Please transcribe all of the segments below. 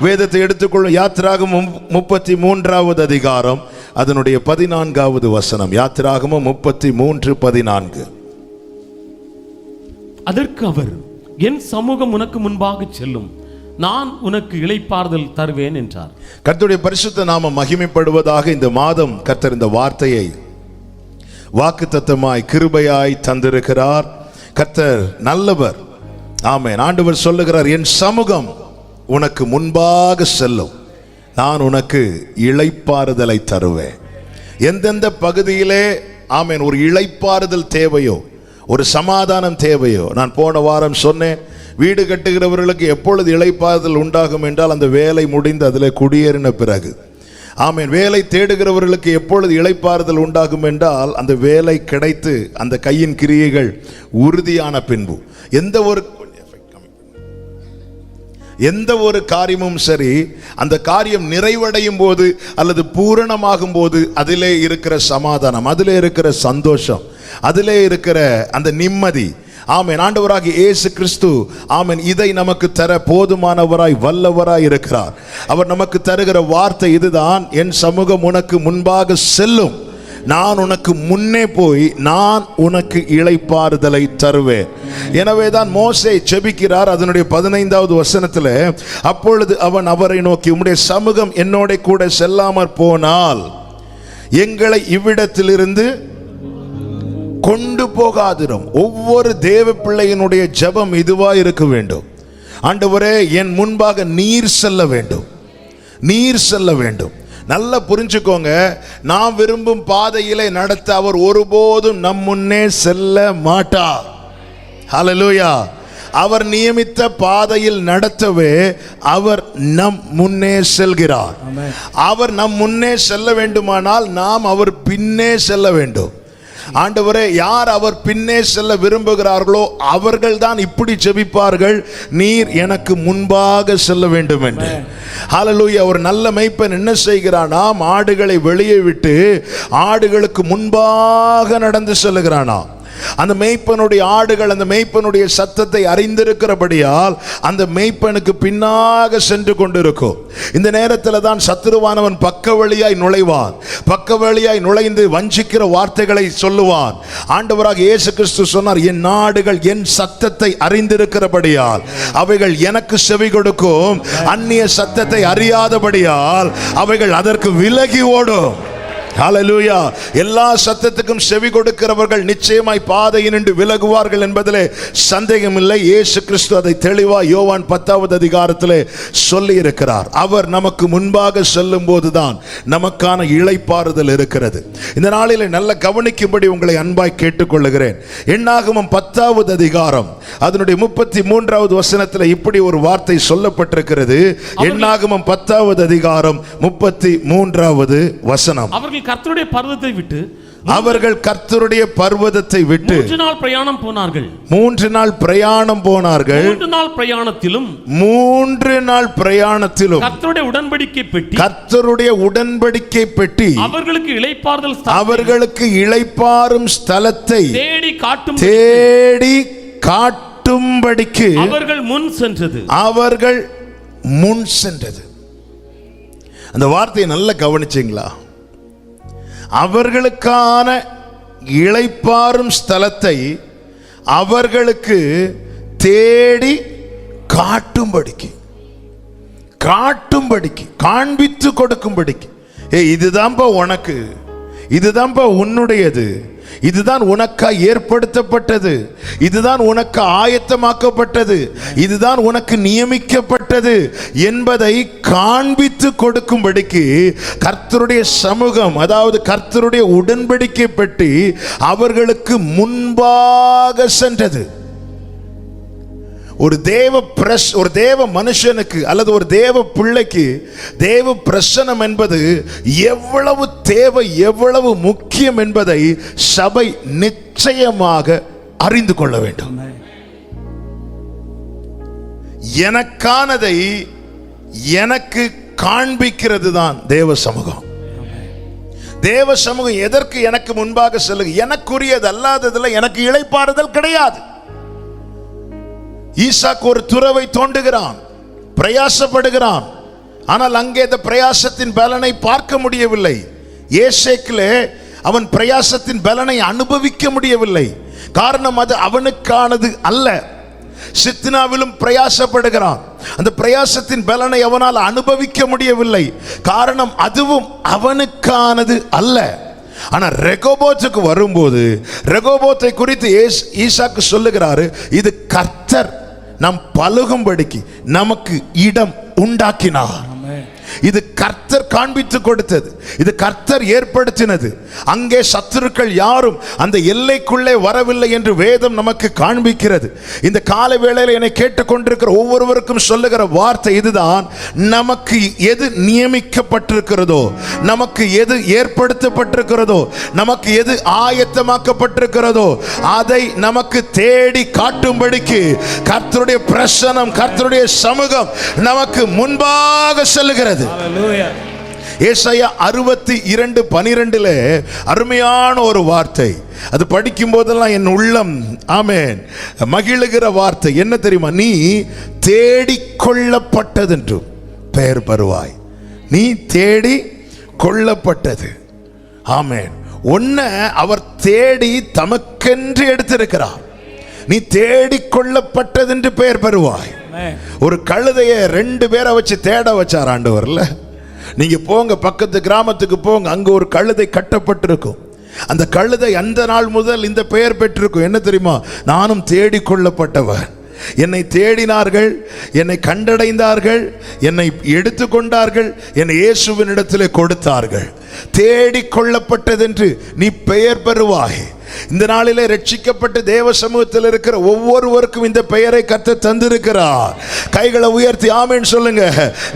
வேதத்தை எடுத்துக்கொள்ளும். யாத்திராகமம் 33வது அதிகாரம் அதனுடைய 14வது வசனம். யாத்திராகமம் 33:14. அதற்கு அவர், என் சமூகம் உனக்கு முன்பாக செல்லும், நான் உனக்கு இளைப்பாறுதல் தருவேன் என்றார். கர்த்தருடைய பரிசுத்த நாமம் மகிமைப்படுவதாக. இந்த மாதம் கர்த்தர் இந்த வார்த்தையை வாக்குத்தத்தமாய் கிருபையாய் தந்திருக்கிறார். கர்த்தர் நல்லவர். ஆமென். ஆண்டவர் சொல்லுகிறார், என் சமூகம் உனக்கு முன்பாக செல்லும், நான் உனக்கு இளைப்பாறுதலை தருவேன். எந்தெந்த பகுதியிலே ஆமென் ஒரு இளைப்பாறுதல் தேவையோ, ஒரு சமாதானம் தேவையோ. நான் போன வாரம் சொன்னேன், வீடு கட்டுகிறவர்களுக்கு எப்பொழுது இளைப்பாறுதல் உண்டாகும் என்றால் அந்த வேலை முடிந்து அதில் குடியேறின பிறகு. ஆமென். வேலை தேடுகிறவர்களுக்கு எப்பொழுது இளைப்பாறுதல் உண்டாகும் என்றால் அந்த வேலை கிடைத்து அந்த கையின் கிரியைகள் உறுதியான பின்பு. எந்த ஒரு காரியமும் சரி, அந்த காரியம் நிறைவடையும் போது அல்லது பூரணமாகும் போது அதிலே இருக்கிற சமாதானம், அதிலே இருக்கிற சந்தோஷம், அதிலே இருக்கிற அந்த நிம்மதி. ஆமென். ஆண்டவராகிய இயேசு கிறிஸ்து ஆமென் இதை நமக்கு தர போதுமானவராய் வல்லவராய் இருக்கிறார். அவர் நமக்கு தருகிற வார்த்தை இதுதான், என் சமூகம் உனக்கு முன்பாக செல்லும், நான் உனக்கு முன்னே போய் நான் உனக்கு இளைப்பாறுதலை தருவேன். எனவேதான் மோசே ஜெபிக்கிறார். அதனுடைய 15வது வசனத்தில், அப்பொழுது அவன் அவரை நோக்கி, உம்முடைய சமூகம் என்னோட கூட செல்லாமற் போனால் எங்களை இவ்விடத்திலிருந்து கொண்டு போகாதிரும். ஒவ்வொரு தேவ பிள்ளையினுடைய ஜெபம் இதுவா இருக்க வேண்டும். ஆண்டவரே, என் முன்பாக நீர் செல்ல வேண்டும், நீர் செல்ல வேண்டும். நல்லா புரிஞ்சுக்கோங்க, நாம் விரும்பும் பாதையிலே நடத்த அவர் ஒருபோதும் நம் முன்னே செல்ல மாட்டார். ஹல்லேலூயா. அவர் நியமித்த பாதையில் நடத்தவே அவர் நம் முன்னே செல்கிறார். அவர் நம் முன்னே செல்ல வேண்டுமானால் நாம் அவர் பின்னே செல்ல வேண்டும். ஆண்டவரே, யார் அவர் பின்னே செல்ல விரும்புகிறார்களோ அவர்கள் தான் இப்படி ஜெபிப்பார்கள், நீர் எனக்கு முன்பாக செல்ல வேண்டும் என்று. ஹல்லேலூயா. ஒரு நல்ல மேய்ப்பன் என்ன செய்கிறானா, ஆடுகளை வெளியே விட்டு ஆடுகளுக்கு முன்பாக நடந்து செல்லுகிறானா. அந்த மேய்ப்பனுடைய ஆடுகள் அந்த மேய்ப்பனுடைய சத்தத்தை அறிந்திருக்கிறபடியால் அந்த மேய்ப்பனுக்கு பின்னாக சென்று கொண்டிருக்கும். இந்த நேரத்தில் தான் சத்துருவானவன் பக்க வழியாய் நுழைவான். பக்க வழியாய் நுழைந்து வஞ்சிக்கிற வார்த்தைகளை சொல்லுவான். ஆண்டவராக இயேசு கிறிஸ்து சொன்னார், என் ஆடுகள் என் சத்தத்தை அறிந்திருக்கிறபடியால் அவைகள் எனக்கு செவி கொடுக்கும், அந்நிய சத்தத்தை அறியாதபடியால் அவைகள் அதற்கு விலகி ஓடும். ஹல்லேலூயா. எல்லா சத்தத்துக்கும் செவி கொடுக்கிறவர்கள் நிச்சயமாய் பாதையினின்று விலகுவார்கள் என்பதிலே சந்தேகமில்லை. இயேசு கிறிஸ்து அதை தெளிவாய் யோவான் 10வது அதிகாரத்திலே சொல்லி இருக்கிறார். அவர் நமக்கு முன்பாக செல்லும் போதுதான் நமக்கான இளைப்பாறுதல் இருக்கிறது. இந்த நாளிலே நல்ல கவனிக்கும்படி உங்களை அன்பாய் கேட்டுக்கொள்ளுகிறேன். என்னாகமம் 10வது அதிகாரம் அதனுடைய 33வது வசனத்தில் இப்படி ஒரு வார்த்தை சொல்லப்பட்டிருக்கிறது. என்னாகமம் 10வது அதிகாரம் 33வது வசனம். கர்த்தருடைய பர்வதத்தை விட்டு அவர்கள் கர்த்தருடைய பர்வதத்தை விட்டு 3 நாள் பிரயாணம் போனார்கள். 3 நாள் பிரயாணம் போனார்கள். 3 நாள் பிரயாணத்திலும் 3 நாள் பிரயாணத்திலும் கர்த்தருடைய உடன்படிக்கை பெட்டி, கர்த்தருடைய உடன்படிக்கை பெட்டி அவர்களுக்கு இளைப்பாறும் ஸ்தலத்தை தேடி காட்டும்படிக்கு அவர்கள் முன் சென்றது. அந்த வார்த்தையை நல்லா கவனிச்சீங்களா? அவர்களுக்கான இளைப்பாறும் ஸ்தலத்தை அவர்களுக்கு தேடி காட்டும்படிக்கு காண்பித்து கொடுக்கும்படிக்கு, இதுதான்பா உனக்கு, இதுதான்பா உன்னுடையது, இதுதான் உனக்காக ஏற்படுத்தப்பட்டது, இதுதான் உனக்கு ஆயத்தமாக்கப்பட்டது, இதுதான் உனக்கு நியமிக்கப்பட்டது என்பதை காண்பித்து கொடுக்கும்படிக்கு கர்த்தருடைய சமூகம், அதாவது கர்த்தருடைய உடன்படிக்கை பெட்டி அவர்களுக்கு முன்பாக சென்றது. ஒரு தேவ மனுஷனுக்கு அல்லது ஒரு தேவ பிள்ளைக்கு தேவ பிரசன்னம் என்பது எவ்வளவு தேவை, எவ்வளவு முக்கியம் என்பதை சபை நிச்சயமாக அறிந்து கொள்ள வேண்டும். எனக்கானதை எனக்கு காண்பிக்கிறது தான் தேவ சமூகம். தேவ சமூகம் எதற்கு எனக்கு முன்பாக செல்லுங்க? எனக்குரியது அல்லாததுல எனக்கு இளைப்பாறுதல் கிடையாது. ஈசாக்கு ஒரு துறவை தோண்டுகிறான். பிரயாசப்படுகிறான். ஆனால் அங்கே இந்த பிரயாசத்தின் பலனை பார்க்க முடியவில்லை. ஏசேக்கிலே அவன் பிரயாசத்தின் பலனை அனுபவிக்க முடியவில்லை. காரணம் அது அவனுக்கானது அல்ல. சித்னாவிலும் பிரயாசப்படுகிறான், அந்த பிரயாசத்தின் பலனை அவனால் அனுபவிக்க முடியவில்லை. காரணம் அதுவும் அவனுக்கானது அல்ல. ஆனா ரெகோபோத்துக்கு வரும்போது ரெகோபோத்தை குறித்து ஈசாக்கு சொல்லுகிறாரு, இது கர்த்தர் நம் பலுகும்படிக்கு நமக்கு இடம் உண்டாக்கினார். இது கர்த்தர் காண்பித்து கொடுத்தது, இது கர்த்தர் ஏற்படுத்தினது. அங்கே சத்துருக்கள் யாரும் அந்த எல்லைக்குள்ளே வரவில்லை என்று வேதம் நமக்கு காண்பிக்கிறது. இந்த கால வேளையில் என்னை கேட்டுக்கொண்டிருக்கிற ஒவ்வொருவருக்கும் சொல்லுகிற வார்த்தை இதுதான், நமக்கு எது நியமிக்கப்பட்டிருக்கிறதோ, நமக்கு எது ஏற்படுத்தப்பட்டிருக்கிறதோ, நமக்கு எது ஆயத்தமாக்கப்பட்டிருக்கிறதோ அதை நமக்கு தேடி காட்டும்படிக்கு கர்த்தருடைய பிரசன்னம், கர்த்தருடைய சமூகம் நமக்கு முன்பாக செல்லுகிறது. ஏசாயா 62:12 அருமையான ஒரு வார்த்தை. அது படிக்கும் போதெல்லாம் என் உள்ளம் ஆமென் மகிழுகிற வார்த்தை என்ன தெரியுமா? நீ தேடிக்கொள்ளப்பட்டதென்று பெயர் பெறுவாய். நீ தேடி கொள்ளப்பட்டது. ஆமென். உன்னை அவர் தேடி தமக்கென்று எடுத்திருக்கிறார். நீ தேடிக்கொள்ளப்பட்டதென்று பெயர் பெறுவாய். ஒரு கழுதைய 2 பேரை வச்சு தேட வச்சார் ஆண்டவர்ல. நீங்க போங்க, பக்கத்து கிராமத்துக்கு போங்க, அங்க ஒரு கழுதை கட்டப்பட்டிருக்கும். அந்த கழுதை அந்த நாள் முதல் இந்த பெயர் பெற்றிருக்கும். என்ன தெரியுமா? நானும் தேடிக்கொள்ளப்பட்டவன். என்னை தேடினார்கள், என்னை கண்டடைந்தார்கள், என்னை எடுத்துக்கொண்டார்கள், என்னை இயேசுவின் இடத்திலே கொடுத்தார்கள். தேடிக்கொள்ளப்பட்டதென்று நீ பெயர் பெறுவாய். இந்த நாளிலே ரட்சிக்கப்பட்டு தேவ சமூகத்தில் இருக்கிற ஒவ்வொருவருக்கும் இந்த பெயரை கர்த்தர் தந்திருக்கிறார். கைகளை உயர்த்தி ஆமென் சொல்லுங்க.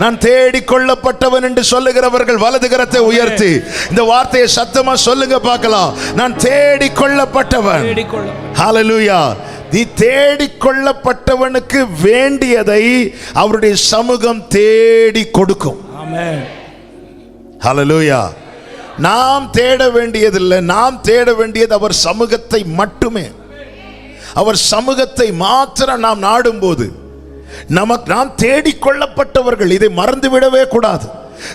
நான் தேடிக்கொள்ளப்பட்டவன் என்று சொல்லுகிறவர்கள் வலது கரத்தை உயர்த்தி இந்த வார்த்தையை சத்தமா சொல்லுங்க பார்க்கலாம். நான் தேடிக்கொள்ளப்பட்டவன். ஹல்லேலூயா. நீ தேடிக்கொள்ளப்பட்டவனுக்கு வேண்டியதை அவருடைய சமூகம் தேடி கொடுக்கும். ஆமென். ஹல்லேலூயா. நாம் தேட வேண்டியதில்லை, நாம் தேட வேண்டியது அவர் சமூகத்தை மட்டுமே. அவர் சமூகத்தை மாத்திரம் நாம் நாடும்போது நாம் தேடிக்கொள்ளப்பட்டவர்கள். இதை மறந்துவிடவே கூடாது.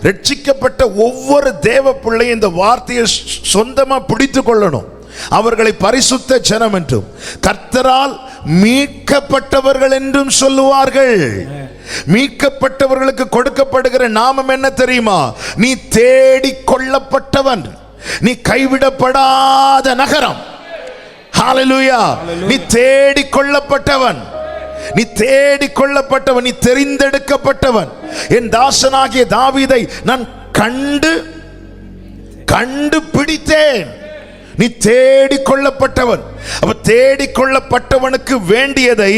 ரட்சிக்கப்பட்ட ஒவ்வொரு தேவ பிள்ளையும் இந்த வார்த்தையை சொந்தமா பிடித்து கொள்ளணும். அவர்களை பரிசுத்த ஜனம் என்றும் கர்த்தரால் மீட்கப்பட்டவர்கள் என்றும் சொல்லுவார்கள். மீட்கப்பட்டவர்களுக்கு கொடுக்கப்படுகிற நாமம் என்ன தெரியுமா? நீ தேடிக்கொள்ளப்பட்டவன், நீ கைவிடப்படாத நகரம். ஹல்லேலூயா. நீ தேடிக்கொள்ளப்பட்டவன், நீ தேடிக்கொள்ளப்பட்டவன், நீ தெரிந்தெடுக்கப்பட்டவன். என் தாசனாகிய தாவீதை நான் கண்டுபிடித்தேன். நீ தேடிக்கொள்ளப்பட்டவன். அப்ப தேடிக்கொள்ளப்பட்டவனுக்கு வேண்டியதை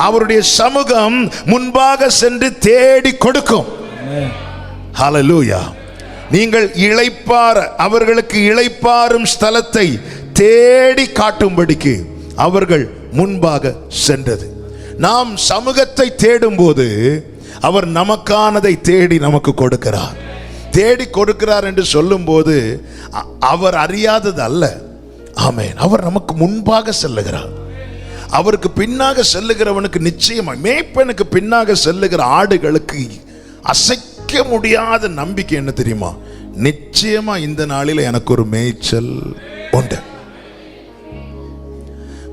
அவருடைய சமூகம் முன்பாக சென்று தேடி கொடுக்கும். ஹல்லேலூயா. நீங்கள் அவர்களுக்கு இளைப்பாறும் ஸ்தலத்தை தேடி காட்டும்படிக்கு அவர்கள் முன்பாக சென்றது. நாம் சமூகத்தை தேடும் போது அவர் நமக்கானதை தேடி நமக்கு கொடுக்கிறார். தேடி கொடுக்கிறார் என்று சொல்லும் போது அவர் அறியாதது அல்ல. ஆமென். அவர் நமக்கு முன்பாக செல்லுகிறார். அவருக்கு பின்னாக செல்லுகிறவனுக்கு நிச்சயமா, மேய்ப்பனுக்கு பின்னாக செல்லுகிற ஆடுகளுக்கு அசைக்க முடியாத நம்பிக்கை என்ன தெரியுமா? நிச்சயமா இந்த நாளில் எனக்கு ஒரு மேய்ச்சல் உண்டு.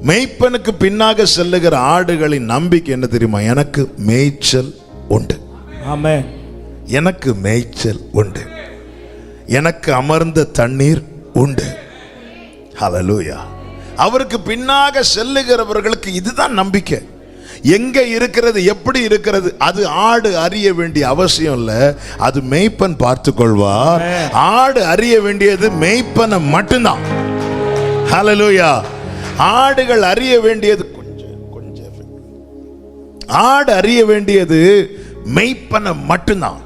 மேய்ப்பனுக்கு பின்னாக செல்லுகிற ஆடுகளின் நம்பிக்கை என்ன தெரியுமா? எனக்கு மேய்ச்சல் உண்டு. ஆமென். எனக்கு மேய்ச்சல் உண்டு, எனக்கு அமர்ந்த தண்ணீர் உண்டு. ஹல்லேலூயா. அவருக்கு பின்னாக செல்லுகிறவர்களுக்கு இதுதான் நம்பிக்கை. எங்க இருக்கிறது, எப்படி இருக்கிறது, அது ஆடு அறிய வேண்டிய அவசியம் இல்லை. அது மேய்ப்பன் பார்த்து கொள்வார். ஆடு அறிய வேண்டியது மேய்ப்பனை மட்டும்தான். ஹல்லேலூயா. ஆடுகள் அறிய வேண்டியது கொஞ்சம் ஆடு அறிய வேண்டியது மேய்ப்பனை மட்டும்தான்.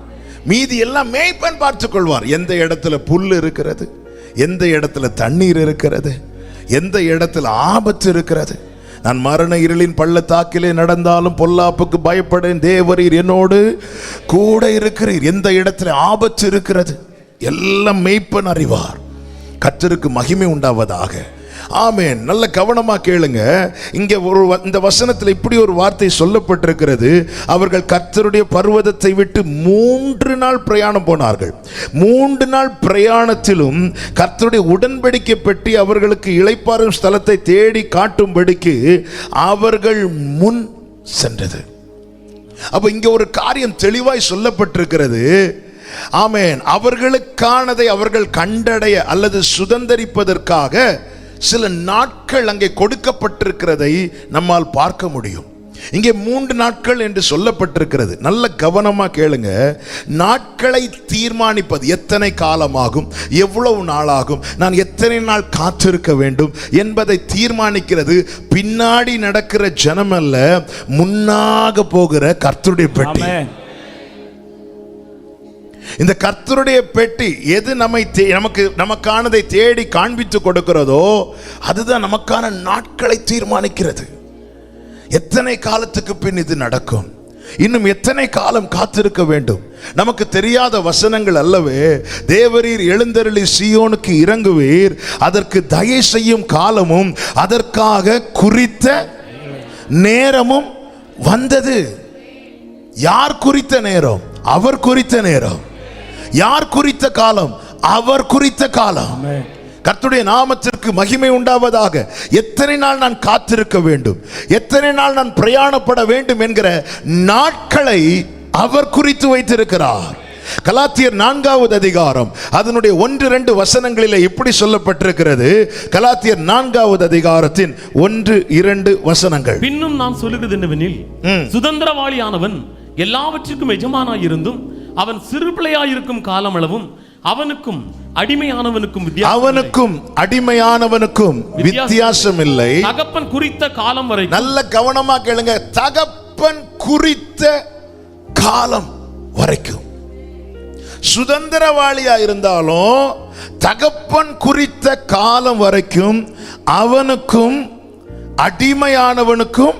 மீதி எல்லாம் மேய்ப்பன் பார்த்து கொள்வார். எந்த இடத்துல புல் இருக்கிறது, எந்த இடத்துல தண்ணீர் இருக்கிறது, எந்த இடத்துல ஆபத்து இருக்கிறது. நான் மரண இருளின் பள்ளத்தாக்கிலே நடந்தாலும் பொல்லாப்புக்கு பயப்படேன், தேவரீர் என்னோடு கூட இருக்கிறீர். எந்த இடத்துல ஆபத்து இருக்கிறது எல்லாம் மேய்ப்பன் அறிவார். கர்த்தருக்கு மகிமை உண்டாவதாக. ஆமென். நல்ல கவனமா கேளுங்க. இங்க இந்த வசனத்தில் இப்படி ஒரு வார்த்தை சொல்லப்பட்டிருக்கிறது. அவர்கள் கர்த்தருடைய பர்வதத்தை விட்டு 3 நாள் பிரயாணம் போனார்கள். 3 நாள் பிரயாணத்திலும் கர்த்தருடைய உடன்படிக்கை பெட்டி அவர்களுக்கு இளைப்பாறும் ஸ்தலத்தை தேடி காட்டும்படிக்கு அவர்கள் முன் சென்றது. அப்ப இங்க ஒரு காரியம் தெளிவாய் சொல்லப்பட்டிருக்கிறது. ஆமென். அவர்களுக்கானதை அவர்கள் கண்டடைய அல்லது சுதந்தரிப்பதற்காக சில நாட்கள் அங்கே கொடுக்கப்பட்டிருக்கிறதை நம்மால் பார்க்க முடியும். இங்கே 3 நாட்கள் என்று சொல்லப்பட்டிருக்கிறது. நல்ல கவனமா கேளுங்க. நாட்களை தீர்மானிப்பது, எத்தனை காலமாகும், எவ்வளவு நாளாகும், நான் எத்தனை நாள் காத்திருக்க வேண்டும் என்பதை தீர்மானிக்கிறது பின்னாடி நடக்கிற ஜனம் அல்ல, முன்னாக போகிற கர்த்தருடைய பெட்டி. இந்த கர்த்தருடைய பெட்டி எது நமக்கானதை தேடி காண்பித்து கொடுக்கிறதோ அதுதான் நமக்கான நாட்களை தீர்மானிக்கிறது. எத்தனை காலத்துக்கு பின் இது நடக்கும், இன்னும் எத்தனை காலம் காத்திருக்க வேண்டும், நமக்கு தெரியாத வசனங்கள் அல்லவே. தேவரீர் எழுந்தருளி சீயோனுக்கு இறங்குவீர், அதற்கு தயை செய்யும் காலமும் அதற்காக குறித்த நேரமும் வந்தது. யார் குறித்த நேரம்? அவர் குறித்த நேரம். யார் குறித்த காலம்? அவர் குறித்த காலம். கர்த்தருடைய நாமத்திற்கு மகிமை உண்டாவதாக. எத்தனை நாள் நான் காத்திருக்க வேண்டும், எத்தனை நாள் நான் பிரயாணப்பட வேண்டும் என்கிற நாட்களை அவர் குறித்து வைத்திருக்கிறார். கலாத்தியர் 4வது அதிகாரம் அதனுடைய 1-2 வசனங்களிலே இப்படி சொல்லப்பட்டிருக்கிறது. கலாத்தியர் 4வது அதிகாரத்தின் 1-2 வசனங்கள். பின்னும் நான் சொல்லுகிறது என்னவெனில், சுதந்திரவாளியானவன் எல்லாவற்றிற்கும் எஜமானாயிருந்தும் அவன் சிறு பிள்ளையாயிருக்கும் காலமளவும் அவனுக்கும் அடிமையானவனுக்கும் வித்தியாசம் இல்லை. தகப்பன் குறித்த காலம் வரை. நல்ல கவனமா கேளுங்க. தகப்பன் குறித்த காலம் வரைக்கும். சுதந்திரவாளியா இருந்தாலும் தகப்பன் குறித்த காலம் வரைக்கும் அவனுக்கும் அடிமையானவனுக்கும்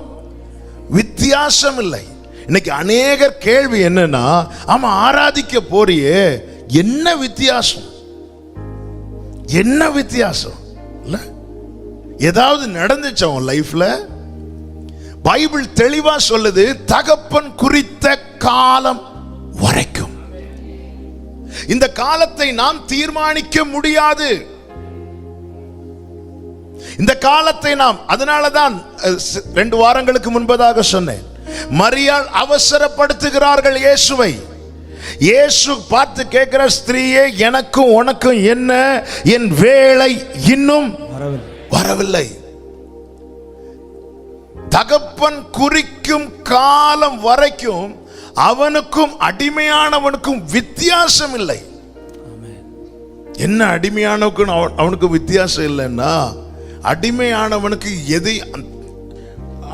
வித்தியாசம் இல்லை. இன்னைக்கு அநேகர் கேள்வி என்னன்னா, ஆமா ஆராதிக்க போறியே, என்ன வித்தியாசம்? என்ன வித்தியாசம் இல்ல? ஏதாவது நடந்துச்சா உன் லைஃப்ல? பைபிள் தெளிவா சொல்லுது, தகப்பன் குறித்த காலம் வரைக்கும். இந்த காலத்தை நாம் தீர்மானிக்க முடியாது. இந்த காலத்தை நாம், அதனாலதான் 2 வாரங்களுக்கு முன்பதாக சொன்னேன், மரியாள் அவசரப்படுத்துகிறார்கள் இயேசுவை. இயேசு பார்த்து கேட்கிற, ஸ்திரீயே எனக்கும் உனக்கும் என்ன, என் வேளை இன்னும் வரவில்லை. தகப்பன் குறிக்கும் காலம் வரைக்கும் அவனுக்கும் அடிமையானவனுக்கும் வித்தியாசம் இல்லை. என்ன அடிமையானவனுக்கு அவனுக்கு வித்தியாசம் இல்லைன்னா, அடிமையானவனுக்கு எது,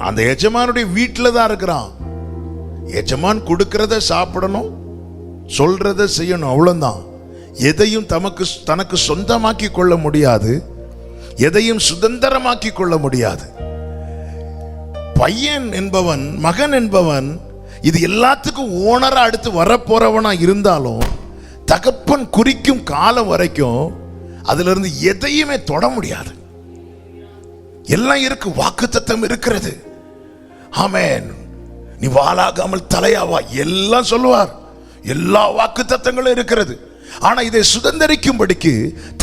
அந்த எஜமானுடைய வீட்டில் தான் இருக்கிறான். எஜமான் கொடுக்கிறத சாப்பிடணும், சொல்றத செய்யணும், அவ்வளவுதான். எதையும் தனக்கு சொந்தமாக்கி கொள்ள முடியாது, எதையும் சுதந்திரமாக்கி கொள்ள முடியாது. பையன் என்பவன், மகன் என்பவன் இது எல்லாத்துக்கும் ஓனரா அடுத்து வரப்போறவனா இருந்தாலும் தகப்பன் குறிக்கும் காலம் வரைக்கும் அதுல இருந்து எதையுமே தொட முடியாது. எல்லாம் இருக்கு, வாக்குத்தத்தம் இருக்கிறது. ஆமென். நீ வாளாகாமல் தலையாவா எல்லாம் சொல்லுவார், எல்லா வாக்குத்தத்தங்களும் இருக்கிறது. ஆனா இதை சுதந்திரிக்கும்படிக்கு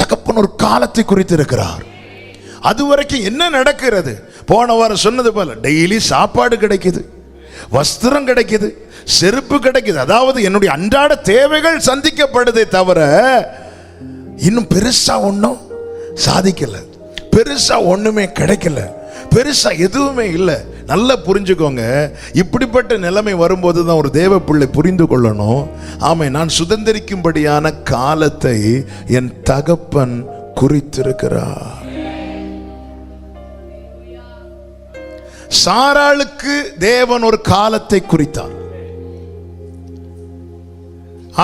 தகப்பன் ஒரு காலத்தை குறித்து இருக்கிறார். அது வரைக்கும் என்ன நடக்கிறது? போன வாரம் சொன்னது போல டெய்லி சாப்பாடு கிடைக்குது, வஸ்திரம் கிடைக்குது, செருப்பு கிடைக்குது. அதாவது என்னுடைய அன்றாட தேவைகள் சந்திக்கப்படுதே தவிர இன்னும் பெருசா ஒன்றும் சாதிக்கல, பெருசா ஒண்ணுமே கிடைக்கல, பெருசா எதுவுமே இல்லை. நல்லா புரிஞ்சுக்கோங்க. இப்படிப்பட்ட நிலைமை வரும்போது தான் ஒரு தேவ பிள்ளை புரிந்து கொள்ளணும். ஆமை, நான் சுதந்திரிக்கும்படியான காலத்தை என் தகப்பன் குறித்திருக்கிறார். சாராளுக்கு தேவன் ஒரு காலத்தை குறித்தார்.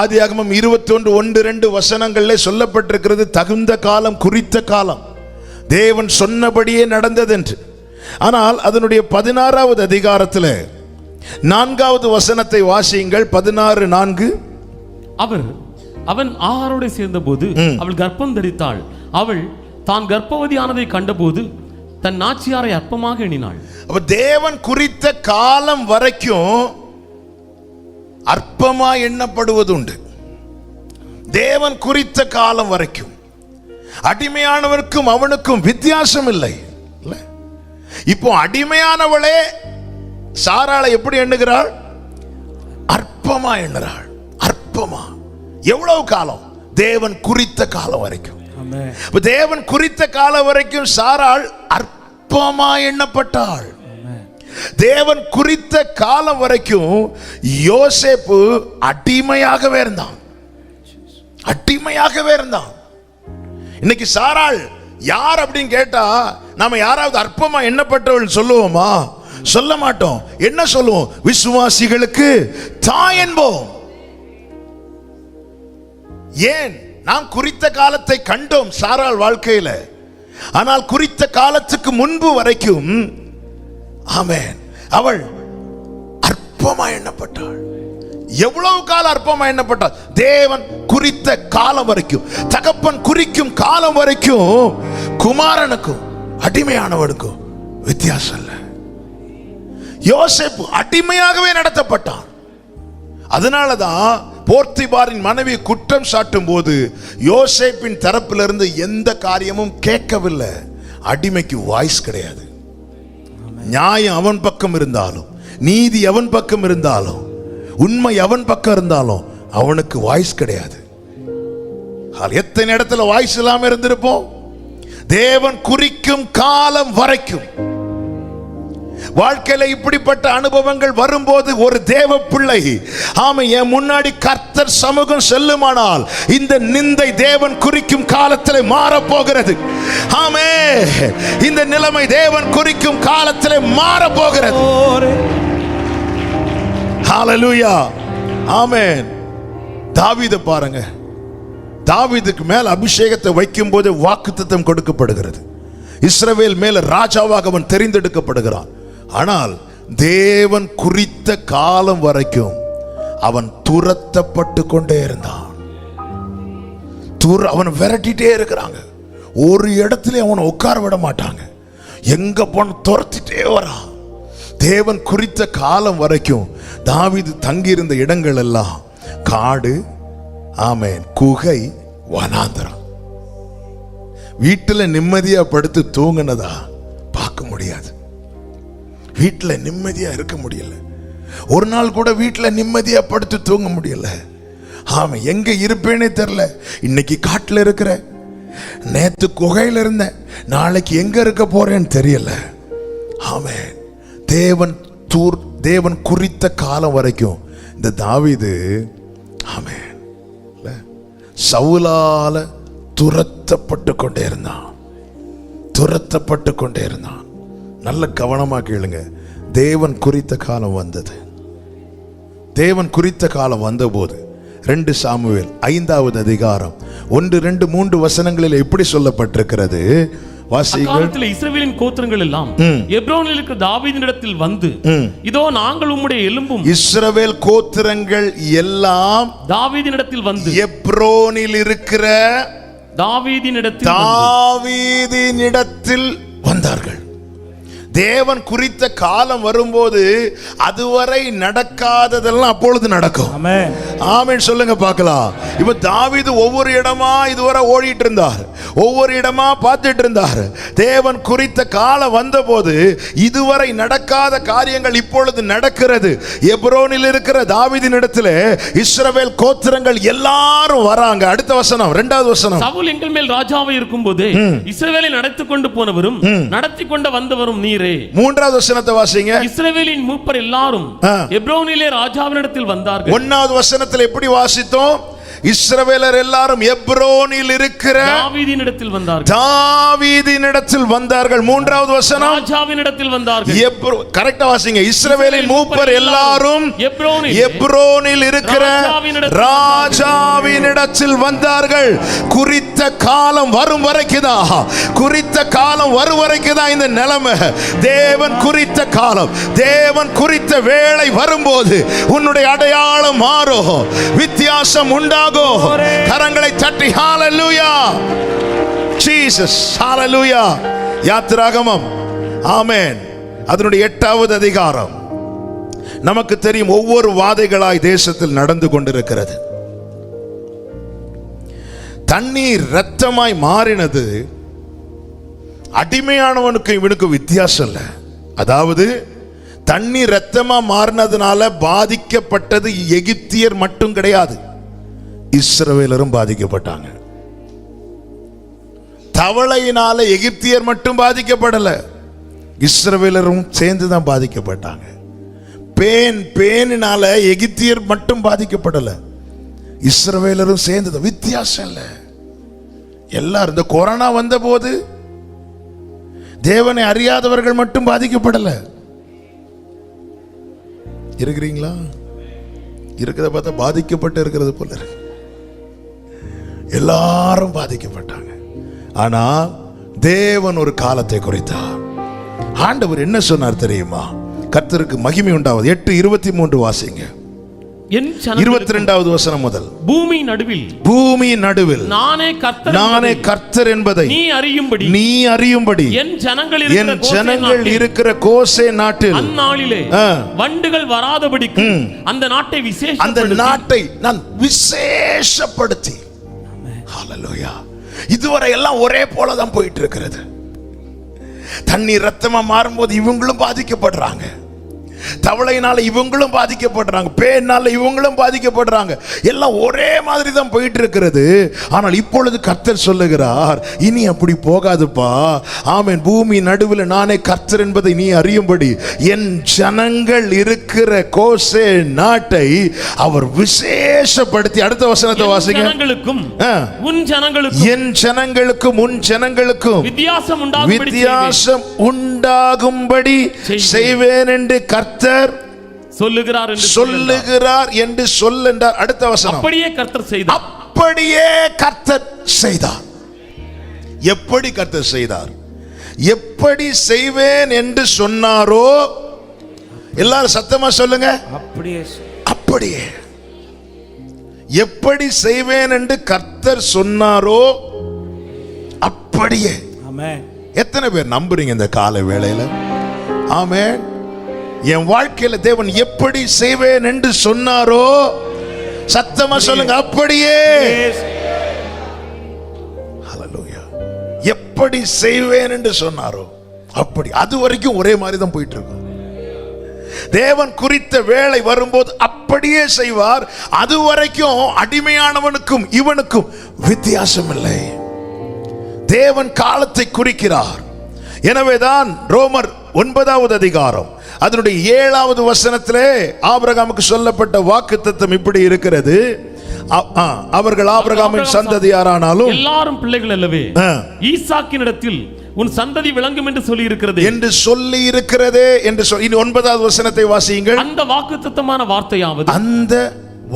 ஆதியாகமம் 21:1-2 வசனங்களிலே சொல்லப்பட்டிருக்கிறது, தகுந்த காலம், குறித்த காலம், தேவன் சொன்னபடியே நடந்தது என்று. ஆனால் அதனுடைய 16வது அதிகாரத்தில் 4வது வசனத்தை வாசியுங்கள். 16:4. அவன் ஆகாரோடு சேர்ந்த போது அவள் கர்ப்பம் தரித்தாள். அவள் தான் கர்ப்பவதியானதை கண்டபோது தன் நாச்சியாரை அற்பமாக எண்ணினாள். அப்ப தேவன் குறித்த காலம் வரைக்கும் அற்பமா எண்ணப்படுவது உண்டு. தேவன் குறித்த காலம் வரைக்கும் அடிமையானவருக்கும் அவனுக்கும் வித்தியாசம் இல்லை. இப்போ அடிமையானவளே சாராளை எப்படி எண்ணுகிறாள்? அற்பமா எண்ணுகிறாள். அற்பமா. எவ்வளவு காலம்? தேவன் குறித்த காலம் வரைக்கும். தேவன் குறித்த காலம் வரைக்கும் சாராள் அற்பமா எண்ணப்பட்டாள். தேவன் குறித்த காலம் வரைக்கும் யோசேப்பு அடிமையாகவே இருந்தான். அடிமையாகவே இருந்தான். இன்னைக்கு சாராள் யார் அப்படின்னு கேட்டா நாம யாராவது அற்பமா எண்ணப்பட்டவள் சொல்லுவோமா? சொல்ல மாட்டோம். என்ன சொல்லுவோம்? விசுவாசிகளுக்கு தாய் என்போம். ஏன்? நாம் குறித்த காலத்தை கண்டோம் சாராள் வாழ்க்கையில. ஆனால் குறித்த காலத்துக்கு முன்பு வரைக்கும் ஆமென், அவள் அற்பமா எண்ணப்பட்டாள். எவ்வளவு காலம் அற்பமா எண்ணப்பட்டாள்? தேவன் குறித்த காலம் வரைக்கும், தகப்பன் குறிக்கும் காலம் வரைக்கும் குமாரனுக்கும் அடிமையானவனுக்கும் வித்தியாசம் இல்லை. யோசேப்பு அடிமையாகவே நடத்தப்பட்டான். அதனாலதான் போர்த்திபாரின் மனைவி குற்றம் சாட்டும் போது யோசேப்பின் தரப்பிலிருந்து எந்த காரியமும் கேட்கவில்லை. அடிமைக்கு வாய்ஸ் கிடையாது. நியாயம் அவன் பக்கம் இருந்தாலும், நீதி அவன் பக்கம் இருந்தாலும், உண்மை அவன் பக்கம் இருந்தாலும் அவனுக்கு வாய்ஸ் கிடையாது. எத்தனை இடத்துல வாய்ஸ் இல்லாம இருந்திருப்போம். தேவன் குறிக்கும் காலம் வரைக்கும் வாழ்க்கையில இப்படிப்பட்ட அனுபவங்கள் வரும்போது ஒரு தேவ பிள்ளை ஆமா என் முன்னாடி கர்த்தர் சமூகம் செல்லுமானால் இந்த நிந்தை தேவன் குறிக்கும் காலத்திலே மாறப் போகிறது. ஆமே, இந்த நிலைமை தேவன் குறிக்கும் காலத்திலே மாறப் போகிறது. ஹல்லேலூயா, ஆமென். தாவீதை பாருங்க. தாவீதுக்கு மேல் அபிஷேகத்தை வைக்கும் போது வாக்குத்தத்தம் கொடுக்கப்படுகிறது. இஸ்ரவேல் மேல ராஜாவாக அவன் தெரிந்தெடுக்கப்படுகிறான். ஆனால் தேவன் குறித்த காலம் வரைக்கும் அவன் துரத்தப்பட்டு கொண்டே இருந்தான். அவன் விரட்டிட்டே இருக்கிறாங்க. ஒரு இடத்துல அவனை உட்கார விட மாட்டாங்க. எங்க போன துரத்திட்டே வரான். தேவன் குறித்த காலம் வரைக்கும் தாவீது தங்கியிருந்த இடங்கள் எல்லாம் காடு, ஆமென், குகை, வனாந்தரம். வீட்டில் நிம்மதியா படுத்து தூங்கினதா பார்க்க முடியாது. வீட்டில் நிம்மதியா இருக்க முடியல. ஒரு நாள் கூட வீட்டில் நிம்மதியா படுத்து தூங்க முடியல. ஆமா, எங்க இருப்பேனே தெரியல. இன்னைக்கு காட்டில் இருக்கிற, நேத்து குகையில இருந்தேன், நாளைக்கு எங்க இருக்க போறேன்னு தெரியல. ஆமென். தேவன் குறித்த காலம் வரைக்கும் இந்த தாவீது ஆமென் சவுலால துரத்தப்பட்டு கொண்டே இருந்தான். துரத்தப்பட்டு கொண்டே இருந்தான். நல்ல கவனமா கேளுங்க. தேவன் குறித்த காலம் வந்தது. தேவன் குறித்த காலம் வந்தபோது 2 சாமுவேல் 5வது அதிகாரம் 1, 2, 3 வசனங்களில் எப்படி சொல்லப்பட்டிருக்கிறது? வாசியுங்கள். இஸ்ரவேலின் கோத்திரங்கள் எல்லாம் எப்ரோனில் இருக்கிற தாவீதினிடத்தில் வந்து, இதோ நாங்கள் உம்முடைய எலும்பும். இஸ்ரவேல் கோத்திரங்கள் எல்லாம் தாவீதினிடத்தில் வந்து எப்ரோனில் இருக்கிற தாவீதினிடத்தில் வந்தார்கள். தேவன் குறித்த காலம் வரும்போது அதுவரை நடக்காததெல்லாம் அப்பொழுது நடக்கும். ஆமென் சொல்லுங்க பார்க்கலாம். இப்ப தாவீது ஒவ்வொரு இடமா இதுவரை ஓடிட்டு இருந்தார், ஒவ்வொரு இடமா பார்த்துட்டு இருந்தார். தேவன் குறித்த காலம் வந்தபோது இதுவரை நடக்காத காரியங்கள் இப்பொழுது நடக்கிறது. எப்ரோனில் இருக்கிற தாவீதின் இடத்துல இஸ்ரவேல் கோத்திரங்கள் எல்லாரும் வராங்க. அடுத்த வசனம், 2வது வசனம். சவுல் எங்கள் மேல் ராஜாவாக இருக்கும்போது இஸ்ரவேலை நடத்தி கொண்டு போனவரும் நடத்தி கொண்டு வந்தவரும் நீரே. 3வது வசனத்தை வாசிங்க. இஸ்ரவேலின் மூப்பர் எல்லாரும் எப்ரோனிலே ராஜாவினிடத்தில் வந்தார்கள். 1வது வசனத்தில் எப்படி வாசித்தோம்? இஸ்ரவேலர் எல்லாரும் எப்ரோனில் இருக்கிற தாவீதினிடத்தில் வந்தார்கள். தாவீதினிடத்தில் வந்தார்கள். 3வது வசனம், ராஜாவினிடத்தில் வந்தார்கள். கரெக்ட்டா வாசிங்க. இஸ்ரவேலின் மூப்பர் எல்லாரும் எப்ரோனில் இருக்கிற ராஜாவினிடத்தில் வந்தார்கள். குறித்த காலம் வரும் வரைக்குதான், குறித்த காலம் வரும் வரைக்குதான் இந்த நிலைமை. தேவன் குறித்த காலம், தேவன் குறித்த வேளை வரும்போது உன்னுடைய அடையாளம் மாறும், வித்தியாசம் உண்டாகும். கரங்களை தட்டி ஹல்லேலூயா. ஜீசஸ். ஹalleluya. யாத்திராகமம், ஆமென், அதனுடைய 8வது அதிகாரம். நமக்கு தெரியும் ஒவ்வொரு வாதைகளாய் தேசத்தில் நடந்து கொண்டிருக்கிறது. தண்ணீர் இரத்தமாய் மாறினது அடிமையானவனுக்கு இவனுக்கு வித்தியாசம் இல்லை. அதாவது தண்ணீர் இரத்தமா மாறினதுனால பாதிக்கப்பட்டது எகிப்தியர் மட்டும் கிடையாது, இஸ்ரவேலரும் பாதிக்கப்பட்டாங்க. தவளையினால எகிப்தியர் மட்டும் பாதிக்கப்படல, இஸ்ரவேலரும் சேர்ந்து தான் பாதிக்கப்பட்டாங்க. பேனினால எகிப்தியர் மட்டும் பாதிக்கப்படல, இஸ்ரவேலரும் சேர்ந்து. வித்தியாசம் இல்லை. எல்லாரும் இந்த கொரோனா வந்த போது தேவனை அறியாதவர்கள் மட்டும் பாதிக்கப்படல. இருக்கிறீங்களா? இருக்கிறத பார்த்தா பாதிக்கப்பட்டு இருக்கிறது போல இருக்கு. எல்லாரும் பாதிக்கப்பட்டாங்க. ஆனா தேவன் ஒரு காலத்தை குறித்தார். ஆண்டவர் என்ன சொன்னார் தெரியுமா? கர்த்தருக்கு மகிமை உண்டாவது. 8:23 வாசிங்க. 22வது வசனம் முதல். பூமி நடுவில் நானே கர்த்தர் என்பதை நீ அறியும்படி என் ஜனங்கள் இருக்கிற கோசே நாட்டில் அந்நாளிலே வண்டுகள் வராதபடிக்கு அந்த நாட்டை நான் விசேஷப்படுத்தி. ஹalleluya. இதுவரை எல்லாம் ஒரே போலதான் போயிட்டு இருக்கிறது. தண்ணீர் ரத்தமா மாறும்போது இவங்களும் பாதிக்கப்படுறாங்க, தவளையினால இவங்களும் பாதிக்கப்படுறாங்க, பேனால இவங்களும் பாதிக்கப்படுறாங்க. எல்லாம் ஒரே மாதிரி தான் போயிட்டு இருக்கிறது. ஆனால் இப்பொழுது கர்த்தர் சொல்லுகிறார், இனி அப்படி போகாதுப்பா. ஆமென். பூமி நடுவில் நானே கர்த்தர் என்பதை நீ அறியும்படி என் ஜனங்கள் இருக்கிற கோசே நாட்டை அவர் விசேஷப்படுத்தி. அடுத்த வசனத்தை வாசிங்க. என் ஜனங்களுக்கும் உன் ஜனங்களுக்கும் வித்தியாசம் உண்டாகும்படி செய்வேன் என்று கர்த்தர் சொல்லுகிறார் என்று சொல் என்றார். அடுத்த வசனம். அப்படியே கர்த்தர் செய்தார். எப்படி கர்த்தர் செய்தார்? எப்படி செய்வேன் என்று சொன்னாரோ, எல்லாரும் சத்தமா சொல்லுங்க. அப்படியே எப்படி செய்வேன் என்று கர்த்தர் சொன்னாரோ அப்படியே. எத்தனை பேர் நம்புறீங்க இந்த காலை வேளையில? ஆமென். என் வாழ்க்கையில தேவன் எப்படி செய்வேன் என்று சொன்னாரோ, சத்தமா சொல்லுங்க, அப்படியே. ஹalleluya. எப்படி செய்வேன் என்று சொன்னாரோ அப்படி. அது வரைக்கும் ஒரே மாதிரி தான் போயிட்டு இருக்கும். தேவன் குறித்த வேளை வரும்போது அப்படியே செய்வார். அது வரைக்கும் அடிமையானவனுக்கும் இவனுக்கும் வித்தியாசம் இல்லை. தேவன் காலத்தை குறிக்கிறார். எனவேதான் ரோமர் 9வது அதிகாரம் அதனுடைய 7வது வசனத்திலே ஆபிரகாமுக்கு சொல்லப்பட்ட வாக்குத்தத்தம் இப்படி இருக்கிறது. அவர்கள் ஆபிரகாமின் சந்ததியாரானாலும் எல்லாரும் பிள்ளைகள் அல்லவே, ஈசாக்கினிடத்தில் உன் சந்ததி விளங்கும் என்று சொல்லி இருக்கிறது என்று சொல்லி இருக்கிறதே என்று சொல்லி. இனி 9வது வசனத்தை வாசியுங்கள். அந்த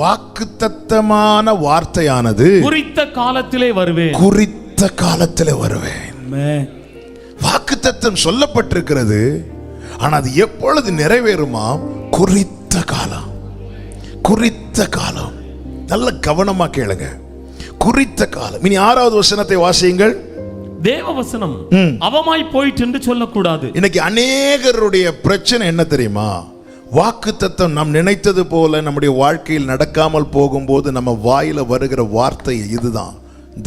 வாக்குத்தத்தமான வார்த்தையானது குறித்த காலத்திலே வருவேன். வாக்குத்தத்தம் சொல்லப்பட்டிருக்கிறது. ஆனா அது எப்பொழுது நிறைவேறுமா? குறித்த காலம். நல்ல கவனமா கேளுங்க. குறித்த காலம். இனி 6வது வசனத்தை வாசியுங்கள். தேவ வசனம் அவமாய் போயிட்டு என்று சொல்லக்கூடாது. இன்னைக்கு அநேகருடைய பிரச்சனை என்ன தெரியுமா? வாக்குத்தத்தம் நாம் நினைத்தது போல நம்முடைய வாழ்க்கையில் நடக்காமல் போகும்போது நம்ம வாயில வருகிற வார்த்தை இதுதான்,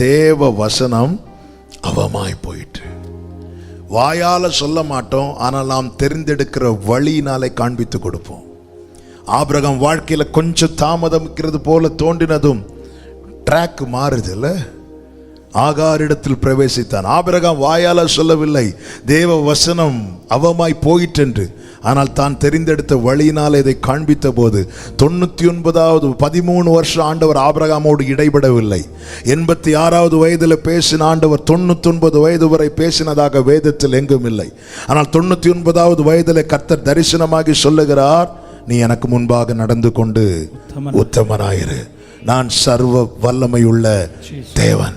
தேவ வசனம் அவமாய் போயிட்டு. வாயால சொல்ல மாட்டோம், ஆனால் நாம் தெரிந்தெடுக்கிற வழியினாலே காண்பித்து கொடுப்போம். ஆபிரகாம் வாழ்க்கையில கொஞ்சம் தாமதமிக்கிறது போல தோன்றினதும் ட்ராக் மாறுது இல்ல. ஆகாரிடத்தில் பிரவேசித்தான். ஆபிரகாம் வாயால சொல்லவில்லை, தேவ வசனம் அவமாய் போயிற்றென்று. ஆனால் தான் தெரிந்தெடுத்த வழியினால் இதை காண்பித்த போது 99வது 13 வருஷம் ஆண்டவர் ஆபிரகாமோடு இடைபடவில்லை. 86வது வயதில் பேசின ஆண்டவர் 99 வயது வரை பேசினதாக வேதத்தில் எங்கும் இல்லை. ஆனால் 99வது வயதில் கர்த்தர் தரிசனமாகி சொல்லுகிறார், நீ எனக்கு முன்பாக நடந்து கொண்டு உத்தமனாயிரு, நான் சர்வ வல்லமையுள்ள தேவன்.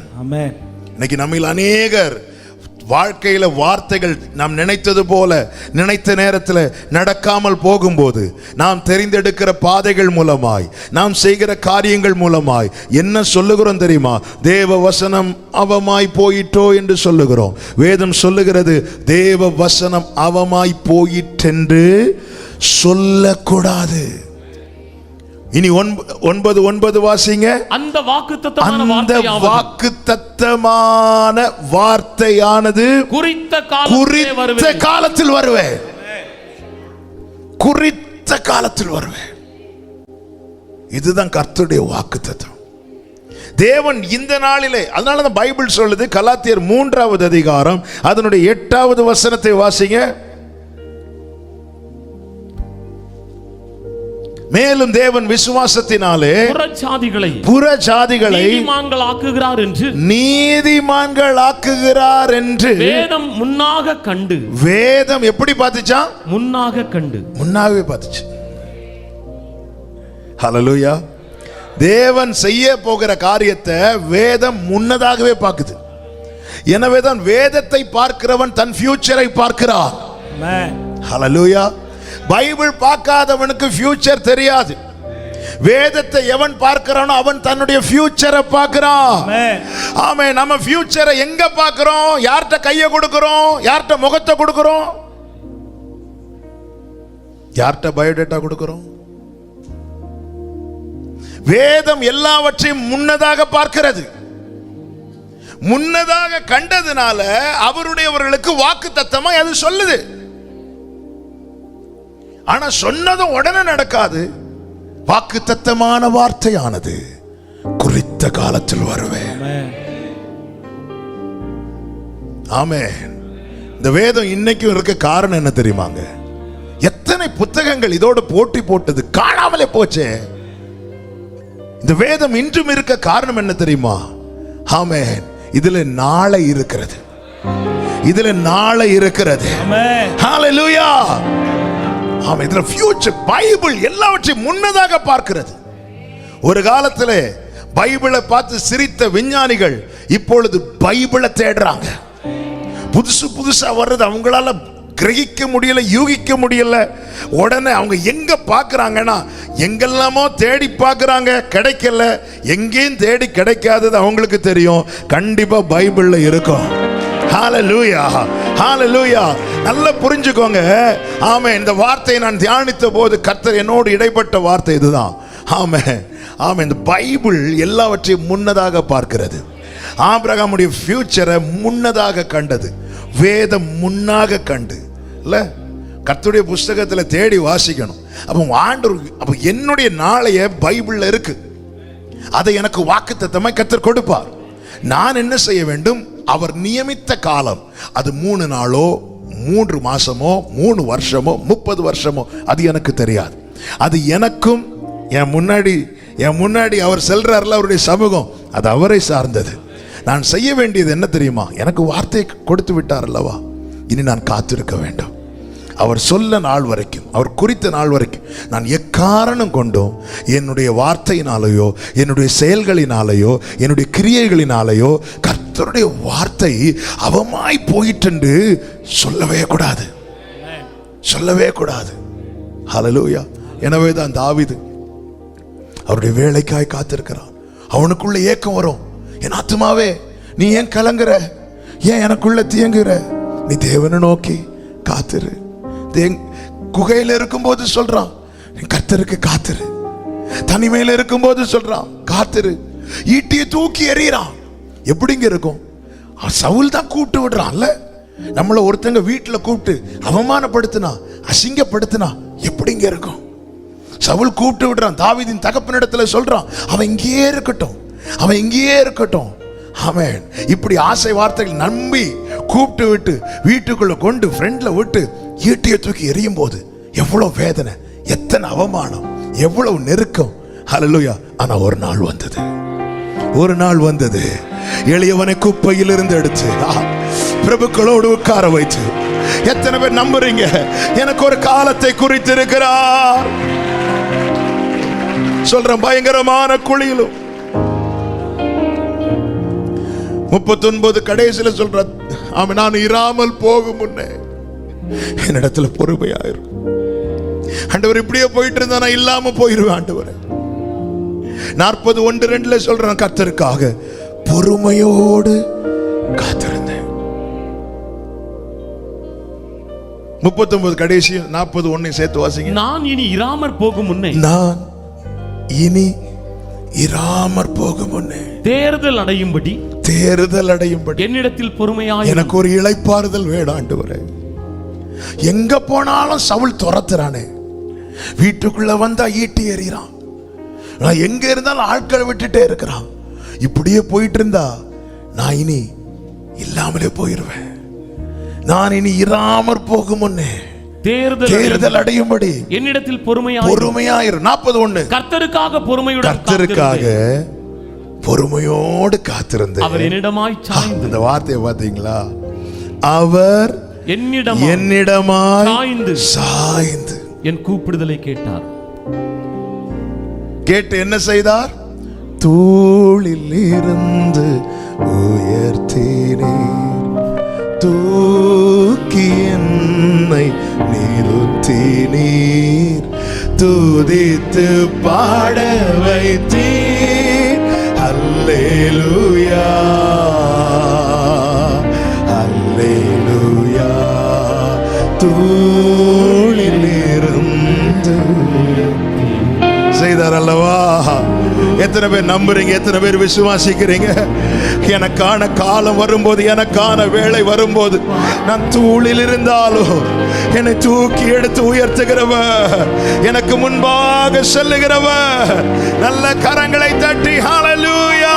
இன்னைக்கு நம்மில் அநேகர் வாழ்க்கையில வார்த்தைகள் நாம் நினைத்தது போல நினைத்த நேரத்தில் நடக்காமல் போகும்போது, நாம் தெரிந்தெடுக்கிற பாதைகள் மூலமாய், நாம் செய்கிற காரியங்கள் மூலமாய் என்ன சொல்லுகிறோம் தெரியுமா? தேவ வசனம் அவமாய் போயிட்டோ என்று சொல்லுகிறோம். வேதம் சொல்லுகிறது, தேவ வசனம் அவமாய் போயிற்றென்று சொல்லக்கூடாது. இனி 9:9 வாசிங்க. அந்த வாக்குத்தத்தமான வார்த்தையானது குறித்த காலத்தில் வருவேன். குறித்த காலத்தில் வருவேன். இதுதான் கர்த்தருடைய வாக்குத்தத்தம். தேவன் இந்த நாளிலே, அதனால தான் பைபிள் சொல்லுது, கலாத்தியர் 3வது அதிகாரம் அதனுடைய 8வது வசனத்தை வாசிங்க. மேலும் தேவன் விசுவாசத்தினாலே புறஜாதிகளை நீதிமான்களாக்குகிறார் என்று வேதம் முன்னாக கண்டு. வேதம் எப்படி பார்த்துச்சா? முன்னாக கண்டு, முன்னாகவே பார்த்துச்சு. ஹல்லேலூயா. தேவன் செய்ய போகிற காரியத்தை வேதம் முன்னதாகவே பார்க்குது. எனவேதான் வேதத்தை பார்க்கிறவன் தன் ஃபியூச்சரை பார்க்கிறான். ஹல்லேலூயா. பைபிள் பார்க்காதவனுக்கு ஃபியூச்சர் தெரியாது. வேதத்தை எவன் பார்க்கிறானோ அவன் தன்னுடைய ஃபியூச்சரை பார்க்கிறான். ஆமே. நம்ம ஃபியூச்சரை எங்க பார்க்கிறோம்? யார்கிட்ட கையை கொடுக்கிறோம்? யார்கிட்ட முகத்தை கொடுக்கிறோம்? யார்கிட்ட பயோடேட்டா கொடுக்கிறோம்? வேதம் எல்லாவற்றையும் முன்னதாக பார்க்கிறது. முன்னதாக கண்டதுனால அவருடையவர்களுக்கு வாக்குத்தத்தமா அது சொல்லுது. ஆனா சொன்னதும் உடனே நடக்காது. வாக்குத்தத்தமான வார்த்தையானது குறித்த காலத்தில் வருவேன். ஆமென். இந்த வேதம் இன்னைக்கும் இருக்க காரணம் என்ன தெரியுமாங்க? எத்தனை புத்தகங்கள் இதோடு போட்டி போட்டது காணாமலே போச்சே. இந்த வேதம் இன்றும் இருக்க காரணம் என்ன தெரியுமா? ஆமென். இதுல நாளை இருக்கிறது. இதுல நாளை இருக்கிறது. ஹல்லேலூயா. ஆமென். இதுல ஃபியூச்சர், பைபிள் எல்லாவற்றையும் முன்னதாக பார்க்கிறது. ஒரு காலத்திலே பைபிளை பார்த்து சிரித்த விஞ்ஞானிகள் இப்பொழுது பைபிளை தேடுறாங்க. புதுசா வர்றது அவங்களால கிரகிக்க முடியல, யூகிக்க முடியல. உடனே அவங்க எங்க பார்க்கறாங்கன்னா, எங்கெல்லாமோ தேடி பார்க்கறாங்க, கிடைக்கல. எங்கேயும் தேடி கிடைக்காதது அவங்களுக்கு தெரியும், கண்டிப்பா பைபிள்ல இருக்கும். ஹல்லேலூயா, ஹல்லேலூயா. நல்லா புரிஞ்சுக்கோங்க. ஆமென். இந்த வார்த்தையை நான் தியானித்த போது கர்த்தர் என்னோடு இடைப்பட்ட வார்த்தை இதுதான். ஆமென், ஆமென். இந்த பைபிள் எல்லாவற்றையும் முன்னதாக பார்க்கிறது. ஆபிரகாமுடைய ஃபியூச்சரை முன்னதாக கண்டது. வேதம் முன்னாக கண்டு இல்ல, கர்த்தருடைய புஸ்தகத்தில் தேடி வாசிக்கணும். அப்ப என்னுடைய நாளைய பைபிள்ல இருக்கு. அதை எனக்கு வாக்குத்தத்தமாய் கர்த்தர் கொடுப்பார். நான் என்ன செய்ய வேண்டும்? அவர் நியமித்த காலம், அது 3 நாளோ 3 மாசமோ 3 வருஷமோ 30 வருஷமோ அது எனக்கு தெரியாது. அது எனக்கும் என் முன்னாடி அவர் செல்றார்ல, அவருடைய சமூகம், அது அவரை சார்ந்தது. நான் செய்ய வேண்டியது என்ன தெரியுமா? எனக்கு வார்த்தை கொடுத்து விட்டார் அல்லவா, இனி நான் காத்திருக்க வேண்டும். அவர் சொல்ல நாள் வரைக்கும், அவர் குறித்த நாள் வரைக்கும் நான் எக்காரணம் கொண்டும் என்னுடைய வார்த்தையினாலேயோ என்னுடைய செயல்களினாலேயோ என்னுடைய கிரியைகளினாலேயோ கர்த்தருடைய வார்த்தை அவமாய் போயிட்டு சொல்லவே கூடாது, சொல்லவே கூடாது. ஹல்லேலூயா. எனவே தான் தாவீது அவருடைய வேலைக்காய் காத்திருக்கிறான். அவனுக்குள்ள ஏக்கம் வரும், என் ஆத்துமாவே நீ ஏன் கலங்குற, ஏன் எனக்குள்ள தியங்குற, நீ தேவனை நோக்கி காத்திரு. குகையில இருக்கும்போது சொல்றான், நீ கர்த்தருக்கு காத்திரு. தனிமையில இருக்கும்போது சொல்றான் காத்திரு. ஈட்டியை தூக்கி எறிகிறான். எப்படிங்க இருக்கும்? சவுல் தான் கூப்பிட்டு விடுறான்ல. நம்மள ஒருத்தங்க வீட்டுல கூப்பிட்டு அவமானப்படுத்தினா, அசிங்கப்படுத்தினா எப்படிங்க இருக்கும்? சவுல் கூப்பிட்டு விடுறான். தாவீதின் தகப்பனிடத்துல சொல்றான், அவன் இங்கேயே இருக்கட்டும், அவன் இங்கேயே இருக்கட்டும். ஆமென். இப்படி ஆசை வார்த்தைகள் நம்பி கூப்பிட்டு விட்டு வீட்டுக்குள்ள கொண்டு ஃப்ரெண்ட்ல விட்டு ஈட்டியை தூக்கி எறியும் போது எவ்வளவு வேதனை, எத்தனை அவமானம், எவ்வளவு நெருக்கம். ஹல்லேலூயா. ஆனா ஒரு நாள் வந்தது, எளியவனை குப்பையில் இருந்து எடுத்து பிரபுக்களோடு உட்கார வைத்து. எத்தனை பேர் நம்புறீங்க எனக்கு ஒரு காலத்தை குறித்திருக்கிறார்? சொல்றேன், பயங்கரமான குழியிலும் 39 கடைசியில சொல்ற, ஆமென், நான் இராமல் போகும் முன்னே என்னிடத்துல பொறுமையாயிரும். ஆண்டவர் இப்படியே போயிட்டு இருந்தா நான் இல்லாம போயிருவேன் ஆண்டவர். 41:2 சொல்றேன், கர்த்தருக்காக பொறுமையோடு காத்திருந்தேன். 39 கடைசி 41 சேர்த்து வாசிங்க. நான் இனி இராமற் போகும் முன்னே, நான் இனி இராமற் போகும் முன்னே தேர்தல் அடையும்படி என்னிடத்தில் பொறுமையாய். எனக்கு ஒரு இளைப்பாறுதல் வேணும் ஆண்டவரே. எங்க போனாலும் சவுல் துரத்துறானே, வீட்டுக்குள்ள வந்தா ஈட்டி எறிகிறான், நான் எங்க இருந்தாலும் ஆட்களை விட்டுட்டே இருக்கிறான். இப்படியே போயிட்டு இருந்தா நான் இனி இல்லாமலே போயிருவேன். நான் இனி இராமற் போகும் முன்னே தேர்தல் அடையும்படி என்னிடத்தில் பொறுமையாயிரு. 41 கர்த்தருக்காக பொறுமையோடு காத்திருந்து அவர் என்னிடமாய் சாய்ந்து. இந்த வார்த்தையை பார்த்தீங்களா? அவர் என்னிடமாய் சாய்ந்து என் கூப்பிடுதலை கேட்டார். கேட்டு என்ன செய்தார்? தூளில் இருந்து உயர்த்தினீர், தூக்கி என்னை நிறுத்தினீர், துதித்து பாட வைத்தீர். அல்லேலூயா அல்லேலூயா. தூளில் இருந்து செய்தார் அல்லவா? எத்தனை பேர் நம்புறீங்க? எத்தனை பேர் விசுவாசிக்கிறீங்க? எனக்கான காலம் வரும்போது, எனக்கான வேளை வரும்போது, நான் தூளில் இருந்தாலும் என்னை தூக்கி எடுத்து உயர்த்துகிறவர், எனக்கு முன்பாக செல்லுகிறவர். நல்ல கரங்களை தட்டி ஹல்லேலூயா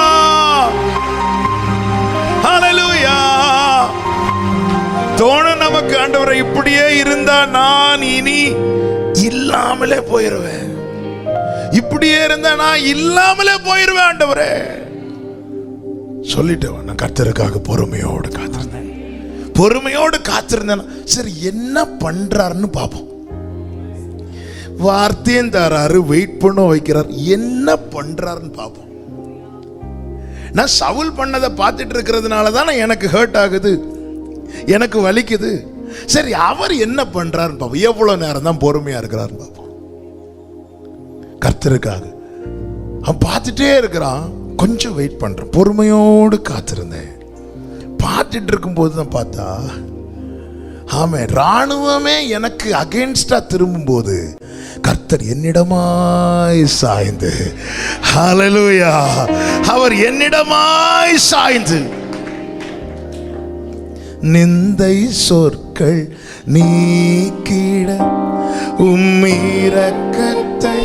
ஹல்லேலூயா. தோணும் நமக்கு, ஆண்டவரை இப்படியே இருந்தா நான் இனி இல்லாமலே போயிருவேன், இப்படியே இருந்தா நான் இல்லாமலே போயிருவேன் ஆண்டவரே. சொல்லிட்டேன், நான் கர்த்தருக்காக பொறுமையோடு காத்திருந்தேன். பொறுமையோடு காத்திருந்தேன். சரி, என்ன பண்றாருன்னு பார்ப்போம். வார்த்தையும் தராரு, வெயிட் பண்ண வைக்கிறார், என்ன பண்றாருன்னு பார்ப்போம். நான் சவுல் பண்ணதை பார்த்துட்டு இருக்கிறதுனால தான் எனக்கு ஹர்ட் ஆகுது, எனக்கு வலிக்குது. சரி, அவர் என்ன பண்றாருன்னு பார்ப்போம். எவ்வளவு நேரம் தான் பொறுமையா இருக்கிறாருன்னு பார்ப்போம். கர்த்தருக்காக அவன் பார்த்துட்டே இருக்கிறான். கொஞ்சம் வெயிட் பண்றேன், பொறுமையோடு காத்திருந்தேன். பார்த்துட்டு இருக்கும் போது தான் பார்த்தா, ஆமே, ராணுவமே எனக்கு அகைன்ஸ்டா திரும்பும் போது கர்த்தர் என்னிடமாய் சாய்ந்து, ஹல்லேலூயா, அவர் என்னிடமாய் சாய்ந்து நிந்தை சொற்கள் நீக்கிட உம்மிரக்கத்தை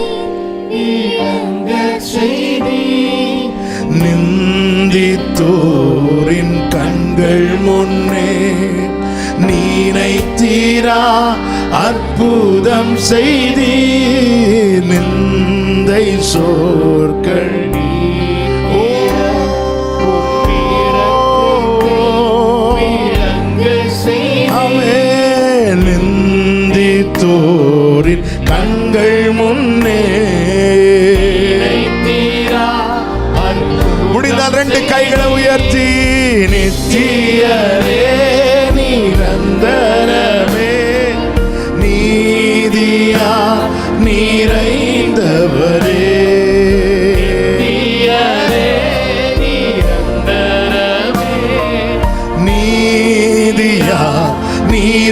நிந்தித்தோரின் கண்கள் முன்னே நினைத்தீரா அற்புதம் செய்தி. நிந்தை சொற்கள் நிந்தித்தோரின் கண்கள் முன்னே. முடிந்தால் 2 கைகளை உயர்த்தி, நித்தியரே நிரந்தரமே நீதியா நிறைந்தவரே, நீதியா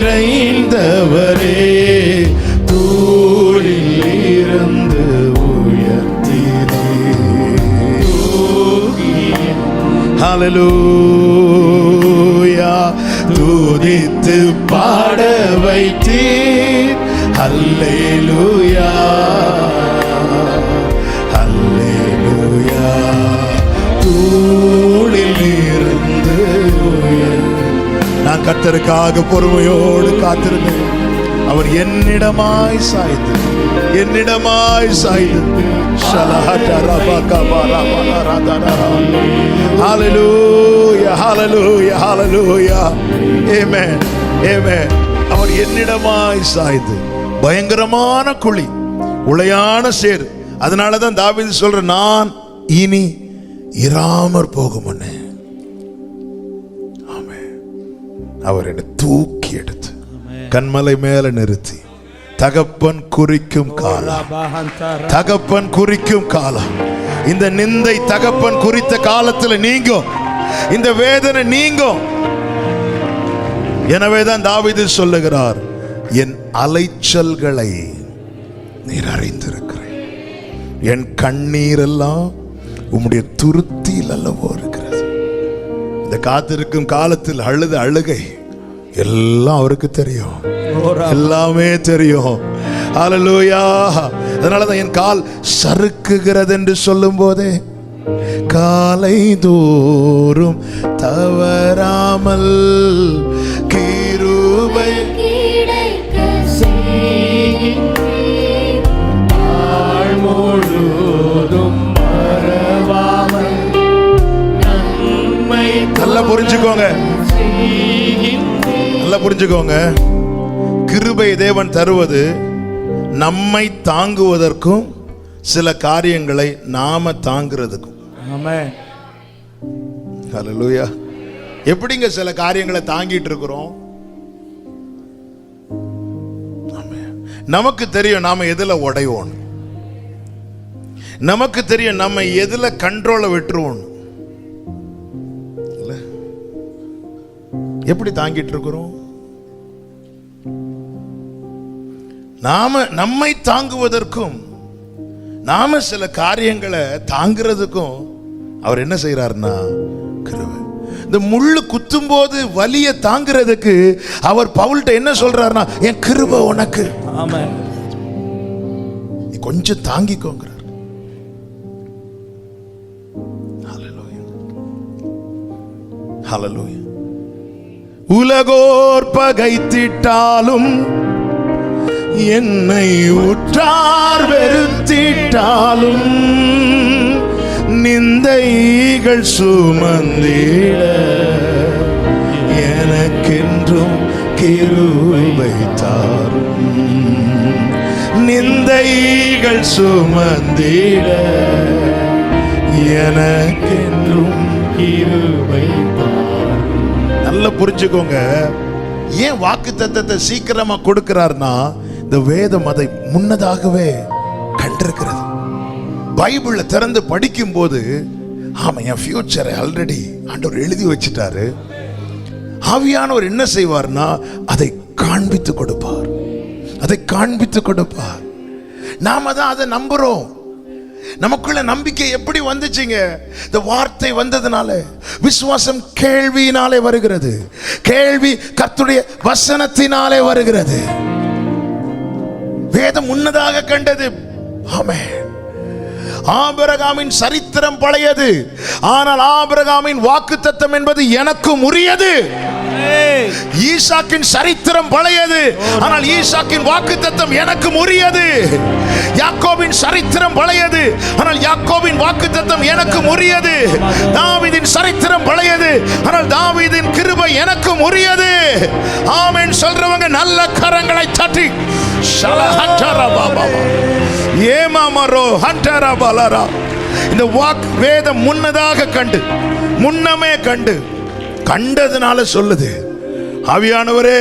நிறைந்தவரே, தூளில் இருந்து ஹல்லேலூயா, துதித்து பாட வைத்தீர். ஹல்லேலூயா ஹல்லேலூயா. தூளில் இருந்து நான் கர்த்தருக்காக பொறுமையோடு காத்திருந்தேன். அவர் என்னிடமாய் சாய்ந்து, என்னிடமாய் சாய்ந்து. ஹல்லேலூயா ஹல்லேலூயா ஹல்லேலூயா. ஆமென் ஆமென். அவர் என்னிடமாய் சாய்ந்து. பயங்கரமான குழி, உளையான சேறு. அதனாலதான் தாவீது சொல்ற, நான் இனி இராமற் போகும் முன்னே அவர் என்னை தூக்கி எடுத்து கண்மலை மேல நிறுத்தி, தகப்பன் குறிக்கும் காலம், தகப்பன் குறிக்கும் காலம். இந்த நிந்தை தகப்பன் குறித்த காலத்துல நீங்கும், இந்த வேதனை நீங்கும். எனவேதான் தாவீது சொல்லுகிறார், என் அலைச்சல்களை நீர் அறிந்திருக்கிறேன், என் கண்ணீர் எல்லாம் உம்முடைய துருத்தியில் அல்லவோ இருக்கிறது. இந்த காத்திருக்கும் காலத்தில் அழுத அழுகை எல்லாம் அவருக்கு தெரியும், எல்லாமே தெரியும். ஹல்லேலூயா. அதனாலதான் என் கால் சறுக்குகிறது என்று சொல்லும் போதே, காலை தோறும் தவறாமல் கிருபை நல்லா புரிஞ்சுக்கோங்க, நல்லா புரிஞ்சுக்கோங்க. கிருபை தேவன் தருவது நம்மை தாங்குவதற்கும் சில காரியங்களை நாம தாங்கிறதுக்கும். ஆமென். ஹல்லேலூயா. எப்படிங்க சில காரியங்களை தாங்கிட்டு இருக்கிறோம்? நமக்கு தெரியும் நாம எதுல உடையோம், நமக்கு தெரியும் நம்ம எதுல கண்ட்ரோலை விட்டுருவோம். எப்படி தாங்கிட்டு இருக்கிறோம்? நாம நம்மை தாங்குவதற்கும் நாம சில காரியங்களை தாங்கிறதுக்கும் அவர் என்ன செய்யறாருன்னா கிருபை. இந்த முள்ளு குத்தும் போது வலிய தாங்கிறதுக்கு அவர் பவுல்ட்ட என்ன சொல்றாருன்னா, என் கிருபை உனக்கு, ஆமென், நீ கொஞ்சம் தாங்கிக்கோங்கிறார். ஹல்லேலூயா, ஹல்லேலூயா. உலகோர் பகைத்திட்டாலும், என்னை உற்றார் வெறுத்திட்டாலும், நிந்தைகள் சுமந்திட எனக்கென்றும் கிருபை தாரும். நிந்தைகள் சுமந்திட எனக்கென்றும் கிருபை தாரும். நல்லா புரிஞ்சுக்கோங்க. ஏன் வாக்கு தத்தத்தை சீக்கிரமா கொடுக்கிறார்னா, இந்த வேதம் அதை முன்னதாகவே கண்டிருக்கிறது. பைபிளை திறந்து படிக்கும் போது, ஆமா என் ஃபியூச்சரை ஆல்ரெடி ஆண்டவர் எழுதி வச்சிட்டாரு. ஆவியானவர் என்ன செய்வார்னா, அதை காண்பித்து கொடுப்பார், அதை காண்பித்து கொடுப்பார். நாம தான் அதை நம்புறோம். நமக்குள்ள நம்பிக்கை எப்படி வந்துச்சுங்க? இந்த வார்த்தை வந்ததுனால. விசுவாசம் கேள்வியினாலே வருகிறது, கேள்வி கர்த்தருடைய வசனத்தினாலே வருகிறது. வேதம் முன்னதாக கண்டது. ஆமென். ஆபிரகாமின் சரித்திரம் பழையது, ஆனால் ஆபிரகாமின் வாக்குத்தத்தம் என்பது எனக்கும் உரியது. ஈசாக்கின் சரித்திரம் பழையது, ஆனால் ஈசாக்கின் வாக்குத்தத்தம் எனக்கும் உரியது. யாக்கோபின் சரித்திரம் பழையது, ஆனால் யாக்கோபின் வாக்குத்தத்தம் எனக்கும் உரியது. தாவீதின் சரித்திரம் பழையது, ஆனால் தாவீதின் கிருபை எனக்கும் உரியது. ஆமென் சொல்றவங்க நல்ல கரங்களை தட்டி இந்த வாக் வேதம் முன்னதாக கண்டு, முன்னமே கண்டு, கண்டதுனால சொல்லுது. ஆவியானவரே,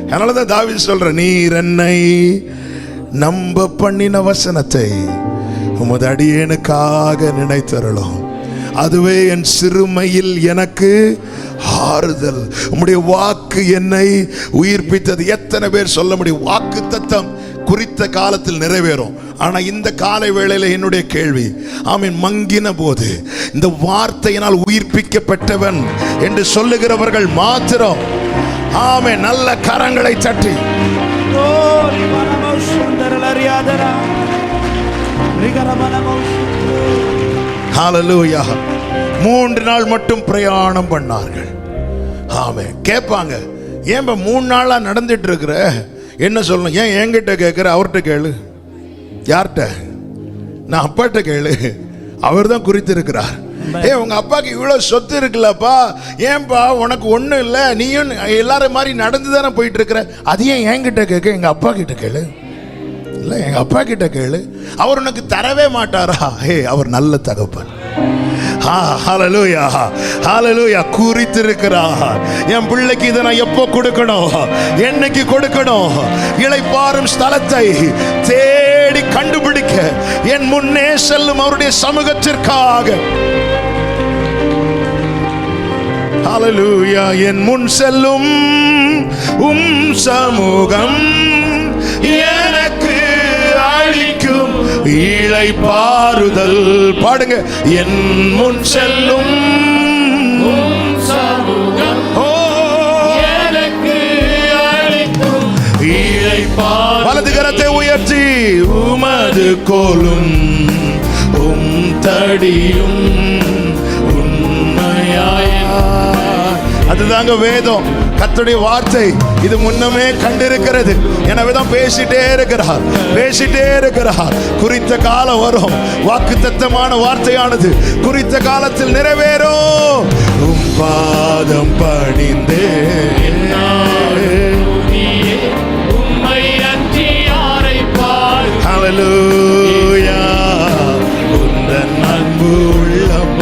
அதனாலதான் தாவீது சொல்ற, நீர் என்னை நம்ப பண்ணின வசனத்தை உமது அடியேனுக்காக நினைத்தருளும். அதுவே என் சிறுமையில் எனக்கு ஆறுதல். உம்முடைய வாக்கு என்னை உயிர்ப்பித்தது. எத்தனை பேர் சொல்ல முடியும்? வாக்கு தத்தம் குறித்த காலத்தில் நிறைவேறும். ஆனா இந்த காலை வேளையில என்னுடைய கேள்வி, ஆமீன், மங்கின போது இந்த வார்த்தையினால் உயிர்ப்பிக்கப்பட்டவன் என்று சொல்லுகிறவர்கள் மாத்திரம் ஆமீன் நல்ல கரங்களை தட்டி ஹல்லேலூயா. 3 நாள் மட்டும் பிரயாணம் பண்ணார்கள். ஆமே. கேட்பாங்க, ஏன் 3 நாளா நடந்துட்டு இருக்கிற, என்ன சொல்லணும்? ஏன் என்கிட்ட கேட்கிற? அவர்கிட்ட கேளு. யார்கிட்ட? நான் அப்பாட்ட கேளு, அவர் தான் குறித்திருக்கிறார். உங்க அப்பாக்கு இவ்வளவு சொத்து இருக்குல்லப்பா, ஏன்பா உனக்கு ஒண்ணும் இல்லை, நீயும் எல்லாரும் மாதிரி நடந்து தானே போயிட்டு இருக்கிற, அதையும் என்கிட்ட கேட்க? எங்க அப்பா கிட்ட கேளு. இல்ல, எங்க அப்பா கிட்ட கேளு. அவர் உனக்கு தரவே மாட்டாரா? அவர் நல்ல தகப்பன். ஹalleluya ஹalleluya குறித்திருக்கிறார். என் பிள்ளைக்கு இதை நான் எப்போ கொடுக்கணும், என்னைக்கு கொடுக்கணும், இளைப்பாறும் ஸ்தலத்தை தேடி கண்டுபிடிக்க என் முன்னே செல்லும் அவருடைய சமூகத்திற்காக. ஹalleluya என் முன் செல்லும் சமூகம் எனக்கு அளிக்கும் இளைப்பாறுதல். பாடுங்க. என் முன் செல்லும் சமூகம் எனக்கு அளிக்கும் இளைப்பாறுதல். வலது கரத்தை உயர்த்தி உமது கோலும் தடியும் உண்மையாய். அதுதாங்க வேதம், கர்த்தருடைய வார்த்தை. இது முன்னமே கண்டிருக்கிறது. எனவேதான் பேசிட்டே இருக்கிறார். குறித்த காலம் வரும். வாக்குத்தத்தமான வார்த்தையானது குறித்த காலத்தில் நிறைவேறும். உம் பாதம் பணிந்தே ஹalleluya உந்தன் அன்பு உள்ளம்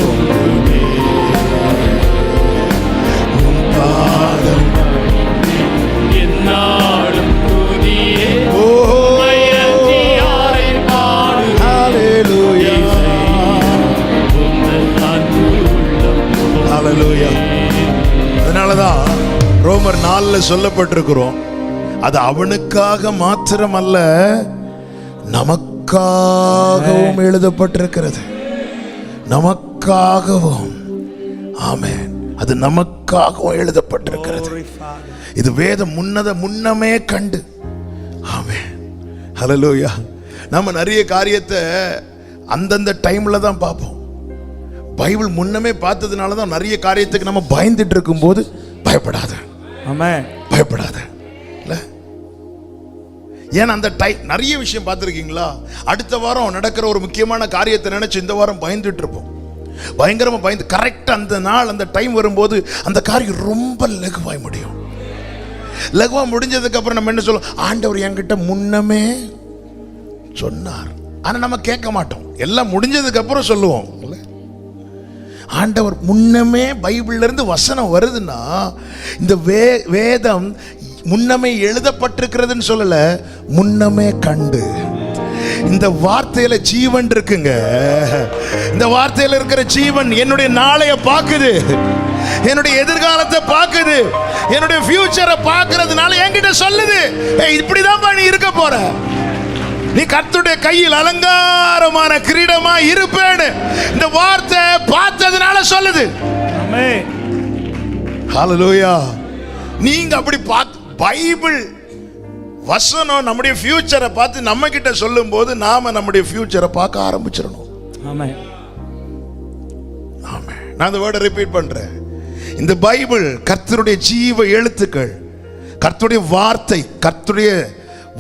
அதனாலதான் ரோமர் 4 சொல்லப்பட்டிருக்கிறோம். அது அவனுக்காக மாத்திரமல்ல, நமக்காகவும் எழுதப்பட்டிருக்கிறது. நமக்காகவும். ஆமென். அது நமக்காகவும் எழுதப்பட்டிருக்கிறது. இது வேதம் முன்னமே கண்டு. ஆமென். ஹல்லேலூயா. நம்ம நிறைய காரியத்தை அந்தந்த டைம்ல தான் பார்ப்போம். பைபிள் முன்னமே பார்த்ததுனால தான் நிறைய காரியத்துக்கு நம்ம பயந்துட்டு இருக்கும்போது பயப்படாத. ஆமென். பயப்படாத. இல்ல, ஏன்னா அந்த நிறைய விஷயம் பார்த்துருக்கீங்களா? அடுத்த வாரம் நடக்கிற ஒரு முக்கியமான காரியத்தை நினைச்சு இந்த வாரம் பயந்துட்டு இருப்போம். பயங்கரமா பயந்து கரெக்ட் அந்த நாள் அந்த டைம் வரும்போது அந்த காரியம் ரொம்ப லகுவாய் முடியும். லகுவா முடிஞ்சதுக்கு அப்புறம் நம்ம என்ன சொல்லுவோம்? ஆண்டவர் என்கிட்ட முன்னமே சொன்னார். ஆனா நம்ம கேட்க மாட்டோம். எல்லாம் முடிஞ்சதுக்கு அப்புறம் சொல்லுவோம். ஆண்டவர் முன்னமே பைபிள்ல இருந்து வசனம் வருதுன்னா இந்த வேதம் முன்னமே எழுதப்பட்டிருக்கிறதுன்னு சொல்லல, முன்னமே கண்டு. இந்த வார்த்தையில ஜீவன் இருக்குங்க. இந்த வார்த்தையில இருக்கிற ஜீவன் என்னுடைய நாளைய பார்க்குது, என்னுடைய எதிர்காலத்தை பார்க்குது, என்னுடைய ஃபியூச்சரை பார்க்கிறதுனால என்கிட்ட சொல்லுது, இப்படிதான் நீ இருக்க போற, நீ கர்த்தருடைய கையில் அலங்காரமான கிரீடமா இருப்பேன்னு இந்த வார்த்தை பார்த்ததுனால சொல்லுது. ஆமென். ஹல்லேலூயா. நீங்க அப்படி பார்த்து பைபிள் வசனம் நம்முடைய ஃபியூச்சரை பார்த்து நம்ம கிட்ட சொல்லும் போது நாம நம்முடைய ஃபியூச்சரை பார்க்க ஆரம்பிச்சிடணும். ஆமென். ஆமென். நான் அந்த வேர்டை ரிப்பீட் பண்றேன். இந்த பைபிள் கர்த்தருடைய ஜீவ எழுத்துக்கள், கர்த்தருடைய வார்த்தை, கர்த்தருடைய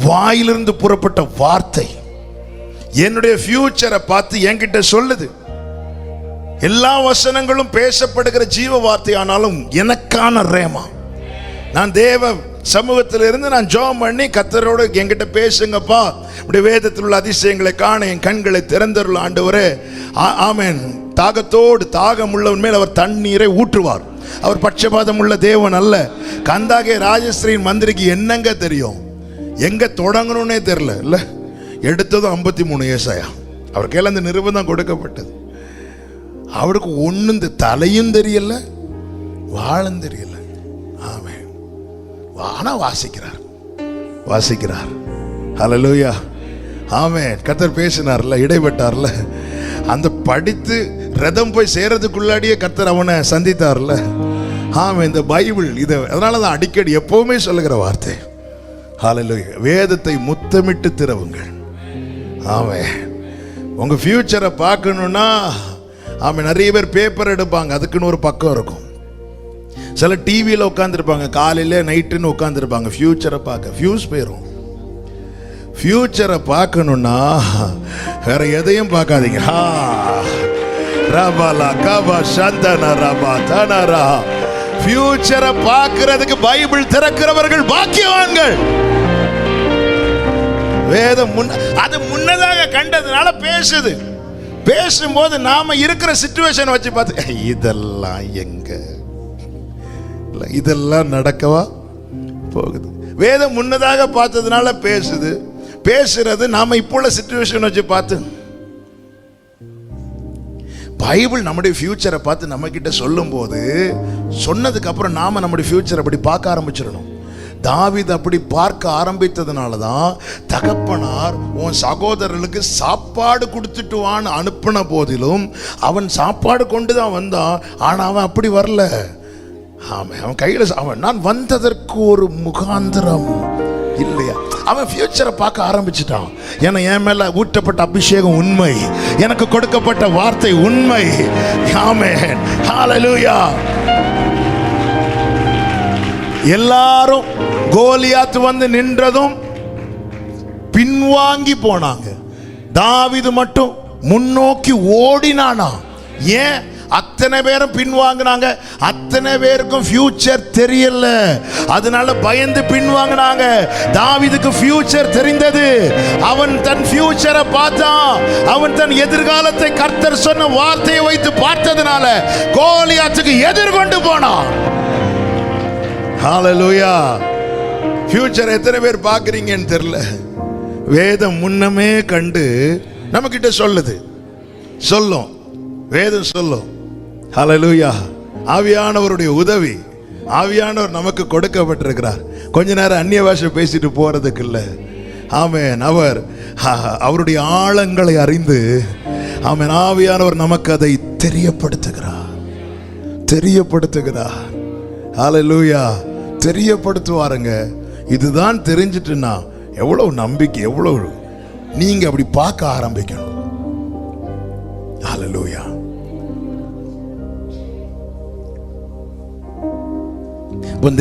வாயிலிருந்து புறப்பட்ட வார்த்தை என்னுடைய ஃபியூச்சரை பார்த்து என்கிட்ட சொல்லுது. எல்லா வசனங்களும் பேசப்படுகிற ஜீவ வார்த்தை ஆனாலும் எனக்கான ரேமா. நான் தேவ சமூகத்தில் இருந்து நான் ஜெபம் பண்ணி கர்த்தரோட என்கிட்ட பேசுங்கப்பா, இப்படி வேதத்தில் உள்ள அதிசயங்களை காண என் கண்களை திறந்தருள் ஆண்டவரே. ஆமென். தாகத்தோடு தாகம் உள்ளவன் மேல் அவர் தண்ணீரை ஊற்றுவார். அவர் பட்சபாதம் உள்ள தேவன் அல்ல. கந்தாகே ராஜஸ்ரீன் மந்திரிக்கு என்னங்க தெரியும்? எங்க தொடங்கணும்னே தெரியல. இல்ல, எடுத்ததும் 53 ஏசாயா. அவர் கையில் அந்த நிருபம் கொடுக்கப்பட்டது. அவருக்கு ஒன்னும் தலையும் தெரியல, வாழும் தெரியல. ஆமென். ஆனா வாசிக்கிறார். ஹல்லேலூயா. ஆமென். கர்த்தர் பேசினார்ல, இடைப்பட்டார்ல, அந்த படித்து ரதம் போய் சேரதுக்குள்ளாடியே கர்த்தர் அவனை சந்தித்தார்ல. ஆமென். இந்த பைபிள் இதை அதனாலதான் அடிக்கடி எப்பவுமே சொல்லுகிற வார்த்தை. ஹல்லேலூயா. வேதத்தை முத்தமிட்டு திறவுங்கள். ஆமென். உங்க ஃபியூச்சரை பார்க்கணும்னா ஆமென். நிறைய பேர் பேப்பர் எடுப்பாங்க, அதுக்குன்னு ஒரு பக்கம் இருக்கும். சில டிவியில் உட்காந்துருப்பாங்க, காலையில நைட்டுன்னு உட்காந்துருப்பாங்க ஃபியூச்சரை பார்க்க. ஃபியூஸ் போயிடும். ஃபியூச்சரை பார்க்கணும்னா வேற எதையும் பார்க்காதீங்க. ஃபியூச்சரை பார்க்கிறதுக்கு பைபிள் திறக்கிறவர்கள் பாக்கியவான்கள். வேதம் அது முன்னதாக கண்டதுனால பேசுது. பேசும்போது நாம இருக்கிற சிச்சுவேஷன் வச்சு பார்த்து இதெல்லாம் எங்க, இதெல்லாம் நடக்கவா போகுது. வேதம் முன்னதாக பார்த்ததுனால பேசுறது நாம இப்போ உள்ள சிச்சுவேஷன் வச்சு பார்த்து. பைபிள் நம்முடைய ஃபியூச்சரை பார்த்து நம்ம கிட்ட சொல்லும் போது, சொன்னதுக்கு அப்புறம் நாம நம்முடைய ஃபியூச்சரை அப்படி பார்க்க ஆரம்பிச்சிடணும். தாவீது அப்படி பார்க்க ஆரம்பித்ததுனால தான் தகப்பனார் உன் சகோதரர்களுக்கு சாப்பாடு கொடுத்துட்டு வான்னு அனுப்பின போதிலும் அவன் சாப்பாடு கொண்டு தான் வந்தான். ஆனால் அவன் அப்படி வரல. அவன் கையில் நான் வந்ததற்கு ஒரு முகாந்திரம் இல்லையா? அவன் ஃபியூச்சரை பார்க்க ஆரம்பிச்சிட்டான். ஏன்னா என் மேல ஊற்றப்பட்ட அபிஷேகம் உண்மை, எனக்கு கொடுக்கப்பட்ட வார்த்தை உண்மை. ஆமென், ஹல்லேலூயா. எல்லாரும் கோலியாத் வந்து நின்றதும் பின்வாங்கி போனாங்க. தாவீது மட்டும் முன்னோக்கி ஓடினானா. ஏன் அத்தனை பேரும் பின்வாங்கினாங்க? அத்தனை பேருக்கும் ஃபியூச்சர் தெரியல, அதனால பயந்து பின்வாங்கினாங்க. தாவீதுக்கு ஃபியூச்சர் தெரிந்தது. அவன் தன் ஃபியூச்சரை பார்த்தான். அவன் தன் எதிர்காலத்தை கர்த்தர் சொன்ன வார்த்தையை வைத்து பார்த்ததுனால கோலியாத்துக்கு எதிர்கொண்டு போனான். ஹல்லேலூயா. ஃபியூச்சர் எத்தனை பேர் பார்க்குறீங்கன்னு தெரியல. வேதம் முன்னமே கண்டு நம்ம கிட்ட சொல்லும். வேதம் சொல்லும். ஹல்லேலூயா. ஆவியானவருடைய உதவி, ஆவியானவர் நமக்கு கொடுக்கப்பட்டிருக்கிறார். கொஞ்ச நேரம் அந்நிய பாஷை பேசிட்டு போறதுக்கு இல்லை. ஆமென். அவருடைய ஆழங்களை அறிந்து, ஆமென், ஆவியானவர் நமக்கு அதை தெரியப்படுத்துகிறார். ஹல்லேலூயா. தெரியப்படுத்துவாருங்க. இதுதான் தெரிஞ்சிட்டுன்னா எவ்வளவு நம்பிக்கை, எவ்வளவு நீங்க அப்படி பார்க்க ஆரம்பிக்கணும். ஹல்லேலூயா.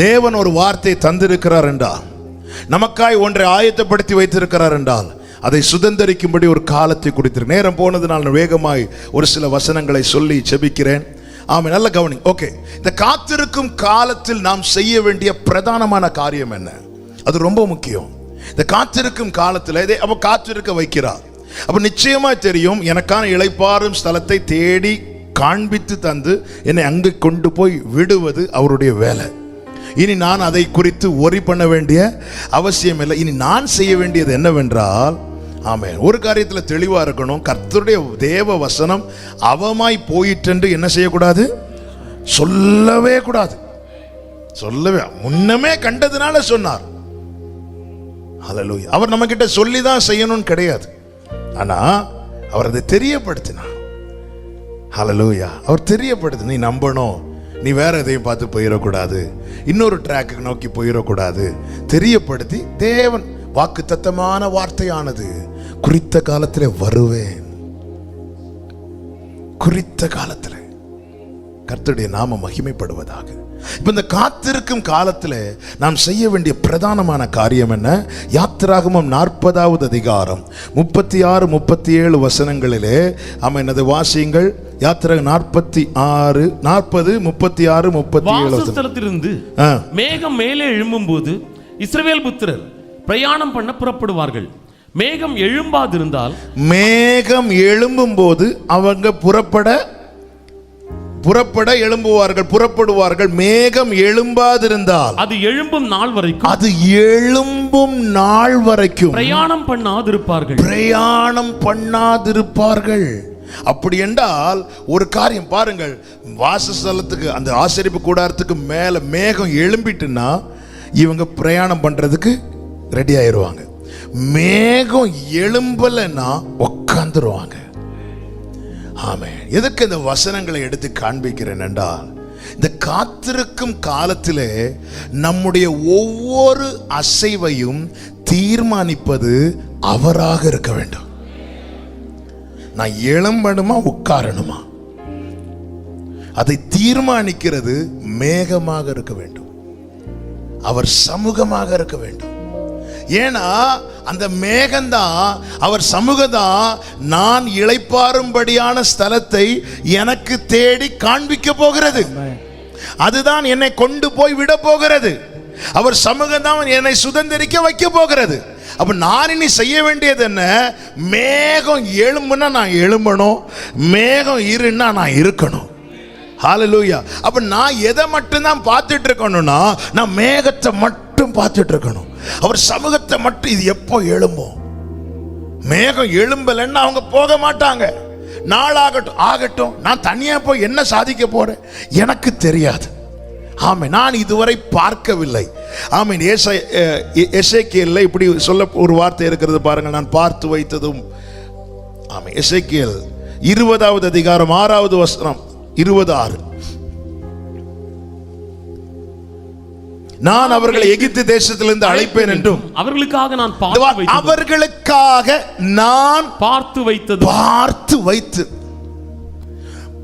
தேவன் ஒரு வார்த்தை தந்திருக்கிறார் என்றால், நமக்காய் ஒன்றை ஆயத்தப்படுத்தி வைத்திருக்கிறார் என்றால், அதை சுதந்தரிக்கும்படி ஒரு காலத்தை கொடுத்திருக்க. நேரம் போனதுனால் நான் வேகமாய் ஒரு சில வசனங்களை சொல்லி ஜெபிக்கிறேன். ஆமென். நல்ல கவனி. ஓகே, இந்த காத்திருக்கும் காலத்தில் நாம் செய்ய வேண்டிய பிரதானமான காரியம் என்ன? அது ரொம்ப முக்கியம். இந்த காத்திருக்கும் காலத்தில் அவ காத்திருக்க வைக்கிறார். அப்ப நிச்சயமா தெரியும், எனக்கான இளைப்பாறும் ஸ்தலத்தை தேடி காண்பித்து தந்து என்னை அங்கு கொண்டு போய் விடுவது அவருடைய வேலை. இனி நான் அதை குறித்து ஒரி பண்ண வேண்டிய அவசியம் இல்லை. இனி நான் செய்ய வேண்டியது என்னவென்றால், ஆமென், ஒரு காரியத்தில் தெளிவா இருக்கணும். கர்த்தருடைய தேவ வசனம் அவமாய் போயிற்றென்று என்ன செய்யக்கூடாது? சொல்லவே கூடாது. முன்னமே கண்டதுனால சொன்னார். ஹல்லேலூயா. அவர் நம்ம கிட்ட சொல்லிதான் செய்யணும்னு கிடையாது. ஆனா அவர் அதை தெரியப்படுத்தினார். ஹல்லேலூயா. அவர் தெரியப்படுத்து. நீ நம்பணும், நீ வேற எதையும் பார்த்து போயிடக்கூடாது, இன்னொரு ட்ராக்கு நோக்கி போயிடக்கூடாது. தெரியப்படுத்தி தேவன் வாக்குத்தத்தமான வார்த்தையானது, குறித்த காலத்தில் வருவேன். குறித்த காலத்தில் கர்த்தருடைய நாம மகிமைப்படுவதாக. இப்ப இந்த காத்திருக்கும் காலத்தில் நாம் செய்ய வேண்டிய பிரதானமான காரியம் என்ன? யாத்திராகமம் 40வது அதிகாரம் 36, 37 வசனங்களிலே ஆமென், அதை வாசியுங்கள். யாத்திராகமம் 46, 40, 36, 37. வாசஸ்தலத்திலிருந்து மேகம் மேலே எழும்பும்போது இஸ்ரவேல் புத்திரர் பிரயாணம் பண்ண புறப்படுவார்கள். மேகம் எழும்பாதிருந்தால், மேகம் எழும்பும் போது அவங்க புறப்படுவார்கள். மேகம் எழும்பாதிருந்தால், அது எழும்பும் நாள் வரைக்கும் பிரயாணம் பண்ணாதிருப்பார்கள். அப்படி என்றால் ஒரு காரியம் பாருங்கள், வாசஸ்தலத்துக்கு அந்த ஆசரிப்பு கூடாரத்துக்கு மேல மேகம் எழும்பிட்டுன்னா இவங்க பிரயாணம் பண்றதுக்கு ரெடி ஆயிருவாங்க. மேகம் எழும்பலன்னா உட்காந்துருவாங்க. ஆமென். எதற்கு இந்த வசனங்களை எடுத்து காண்பிக்கிறேன் என்றால், இந்த காத்திருக்கும் காலத்திலே நம்முடைய ஒவ்வொரு அசைவையும் தீர்மானிப்பது அவராக இருக்க வேண்டும். நான் எழும்பணுமா உட்காரணுமா, அதை தீர்மானிக்கிறது மேகமாக இருக்க வேண்டும், அவர் சமூகமாக இருக்க வேண்டும். ஏன்னா அந்த மேகம்தான், அவர் சமூகம்தான் நான் இளைப்பாறும்படியான ஸ்தலத்தை எனக்கு தேடி காண்பிக்க போகிறது. அதுதான் என்னை கொண்டு போய் விட போகிறது. அவர் சமூகம்தான் என்னை சுதந்திரிக்க வைக்க போகிறது. அப்ப நான் இனி செய்ய வேண்டியது என்ன? மேகம் எழும்புனா நான் எழும்பணும், மேகம் இருன்னா நான் இருக்கணும். ஹalleluya. அப்ப நான் எதை மட்டும் தான் பார்த்துட்டு இருக்கணும்னா, நான் மேகத்தை மட்டும் பார்த்துட்டு இருக்கணும், அவர் சமூகத்தை மட்டும். இது எப்போ எழும்பும்? மேகம் எழும்பலன்னா அவங்க போக மாட்டாங்க. நாளாகட்டும் ஆகட்டும், நான் தனியா போய் என்ன சாதிக்க போறேன் எனக்கு தெரியாது. ஆமென். நான் இதுவரை பார்க்கவில்லை. ஆமென். எசேக்கியேல்ல இப்படி சொல்ல ஒரு வார்த்தை இருக்கிறது பாருங்க. நான் பார்த்து வைத்ததும். ஆமென். எசேக்கியேல் 20வது அதிகாரம் 6வது வசனம் 26. நான் அவர்களை எகிப்து தேசத்திலிருந்து அழைப்பேன் என்றும் அவர்களுக்காக நான்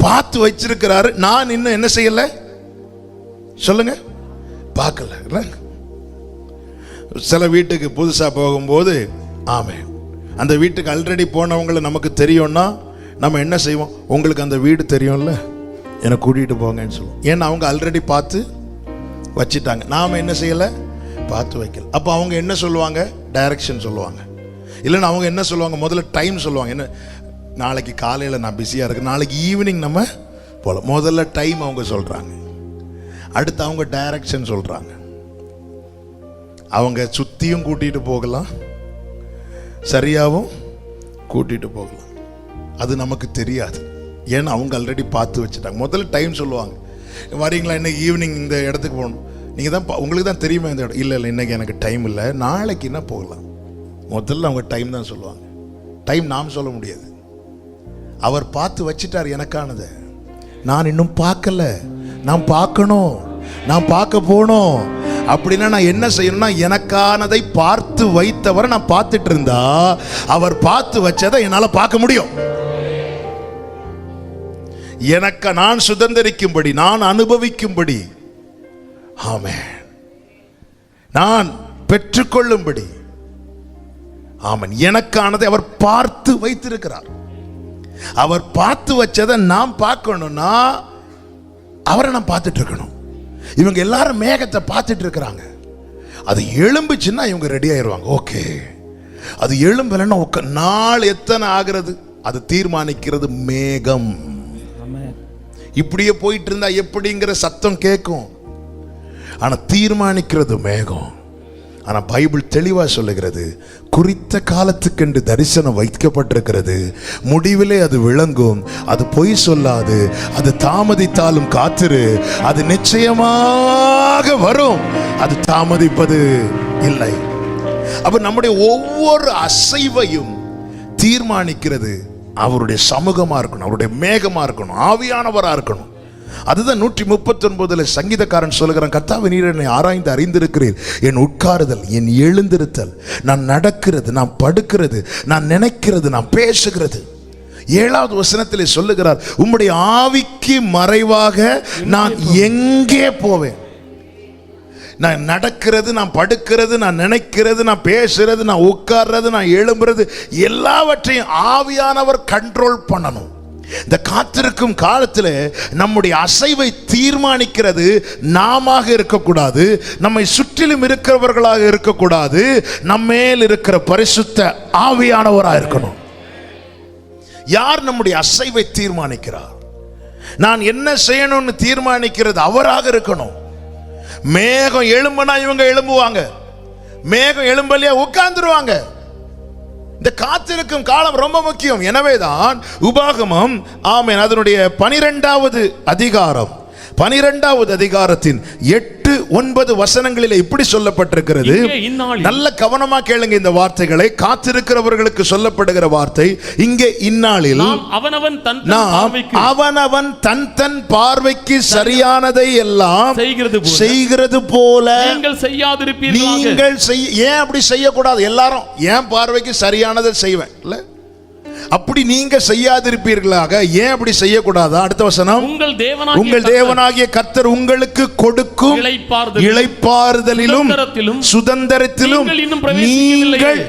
பார்த்து வச்சிருக்கிறாரு. நான் இன்னும் என்ன செய்யல சொல்லுங்க, பார்க்கல. சில வீட்டுக்கு புதுசா போகும்போது, ஆமே, அந்த வீட்டுக்கு ஆல்ரெடி போனவங்களை நமக்கு தெரியும்னா நம்ம என்ன செய்வோம்? உங்களுக்கு அந்த வீடு தெரியும்ல, என்னை கூட்டிகிட்டு போங்கன்னு சொல்லுவோம். ஏன்னா அவங்க ஆல்ரெடி பார்த்து வச்சிட்டாங்க, நாம் என்ன செய்யலை, பார்த்து வைக்கல. அப்போ அவங்க என்ன சொல்லுவாங்க? டைரக்ஷன் சொல்லுவாங்க. இல்லைன்னா அவங்க என்ன சொல்லுவாங்க? முதல்ல டைம் சொல்லுவாங்க. என்ன, நாளைக்கு காலையில் நான் பிஸியாக இருக்கேன், நாளைக்கு ஈவினிங் நம்ம போகலாம். முதல்ல டைம் அவங்க சொல்கிறாங்க, அடுத்து அவங்க டைரக்ஷன் சொல்கிறாங்க. அவங்க சுற்றியும் கூட்டிகிட்டு போகலாம், சரியாகவும் கூட்டிகிட்டு போகலாம். அது நமக்கு தெரியாது, ஏன்னா அவங்க ஆல்ரெடி பார்த்து வச்சுட்டாங்க. முதல்ல டைம் சொல்லுவாங்க. வரீங்களா, இன்னைக்கு ஈவினிங் இந்த இடத்துக்கு போகணும், நீங்கள் தான் உங்களுக்கு தான் தெரியுமா இந்த இடம்? இல்லை இல்லை, இன்றைக்கி எனக்கு டைம் இல்லை, நாளைக்கு என்ன போகலாம். முதல்ல அவங்க டைம் தான் சொல்லுவாங்க. டைம் நாம் சொல்ல முடியாது. அவர் பார்த்து வச்சிட்டார் எனக்கானதை. நான் இன்னும் பார்க்கல, நான் பார்க்கணும், நான் பார்க்க போகணும். அப்படின்னா நான் என்ன செய்யணும்னா, எனக்கானதை பார்த்து வைத்தவரை நான் பார்த்துட்டு இருந்தா அவர் பார்த்து வச்சதை என்னால் பார்க்க முடியும். எனக்கு நான் சுதந்திரிக்கும்படி, நான் அனுபவிக்கும்படி, ஆமென், நான் பெற்றுக்கொள்ளும்படி, ஆமென், எனக்கானதை அவர் பார்த்து வைத்திருக்கிறார். அவர் பார்த்து வச்சதை நாம் பார்க்கணும்னா அவரை நான் பார்த்துட்டு இருக்கணும். இவங்க எல்லாரும் மேகத்தை பார்த்துட்டு இருக்கிறாங்க. அது எழும்புச்சுன்னா இவங்க ரெடி ஆயிடுவாங்க. ஓகே, அது எழும்பலைன்னா நாள் எத்தனை ஆகிறது அது தீர்மானிக்கிறது மேகம். இப்படியே போயிட்டு இருந்தா எப்படிங்கிற சத்தம் கேட்கும், ஆனா தீர்மானிக்கிறது மேகம். ஆனா பைபிள் தெளிவா சொல்லுகிறது, குறித்த காலத்துக்கென்று தரிசனம் வைக்கப்பட்டிருக்கிறது, முடிவிலே அது விளங்கும், அது பொய் சொல்லாது, அது தாமதித்தாலும் காத்திரு, அது நிச்சயமாக வரும், அது தாமதிப்பது இல்லை. அப்ப நம்முடைய ஒவ்வொரு அசைவையும் தீர்மானிக்கிறது அவருடைய சமூகமா இருக்கணும், அவருடைய மேகமா இருக்கணும், ஆவியானவரா இருக்கணும். அதுதான் 139 சங்கீதக்காரன் சொல்லுகிறான், கர்த்தாவே நீர் என்னை ஆராய்ந்து அறிந்திருக்கிறீர், என் உட்காருதல், என் எழுந்திருத்தல், நான் நடக்கிறது, நான் படுக்கிறது, நான் நினைக்கிறது, நான் பேசுகிறது. 7வது வசனத்திலே சொல்லுகிறார், உம்முடைய ஆவிக்கு மறைவாக நான் எங்கே போவேன்? நான் நடக்கிறது, நான் படுக்கிறது, நான் நினைக்கிறது, நான் பேசுறது, நான் உட்கார்றது, நான் எழும்புறது, எல்லாவற்றையும் ஆவியானவர் கண்ட்ரோல் பண்ணணும். இந்த காத்திருக்கும் காலத்தில் நம்முடைய அசைவை தீர்மானிக்கிறது நாம இருக்கக்கூடாது, நம்மை சுற்றிலும் இருக்கிறவர்களாக இருக்கக்கூடாது, நம்மேல் இருக்கிற பரிசுத்த ஆவியானவராக இருக்கணும். யார் நம்முடைய அசைவை தீர்மானிக்கிறார்? நான் என்ன செய்யணும்னு தீர்மானிக்கிறது அவராக இருக்கணும். மேகம் எழும்புனா இவங்க எழும்புவாங்க, மேகம் எழும்பலையா உட்கார்ந்துருவாங்க. இந்த காத்திருக்கும் காலம் ரொம்ப முக்கியம். எனவேதான் உபாகமம், ஆமென், அதனுடைய 12வது அதிகாரம் 12வது அதிகாரத்தின் 8-9 வசனங்களில் இப்படி சொல்லப்பட்டிருக்கிறது. நல்ல கவனமா கேளுங்க இந்த வார்த்தைகளை. காத்திருக்கிறவர்களுக்கு சொல்லப்படுகிற வார்த்தை இங்கே, இந்நாளில் அவனவன் தன் தன் பார்வைக்கு சரியானதை எல்லாம் செய்கிறது போல நீங்கள் ஏன் அப்படி செய்யக்கூடாது? எல்லாரும் ஏன் பார்வைக்கு சரியானதை செய்வேன் இல்ல, அப்படி நீங்க செய்யாதிருப்பீர்களாக. ஏன் அப்படி செய்யக்கூடாதா? அடுத்த வசனம், உங்கள் தேவனாகிய கர்த்தர் உங்களுக்கு கொடுக்கும் இளைப்பாறுதலிலும் சுதந்திரத்திலும் நீங்கள்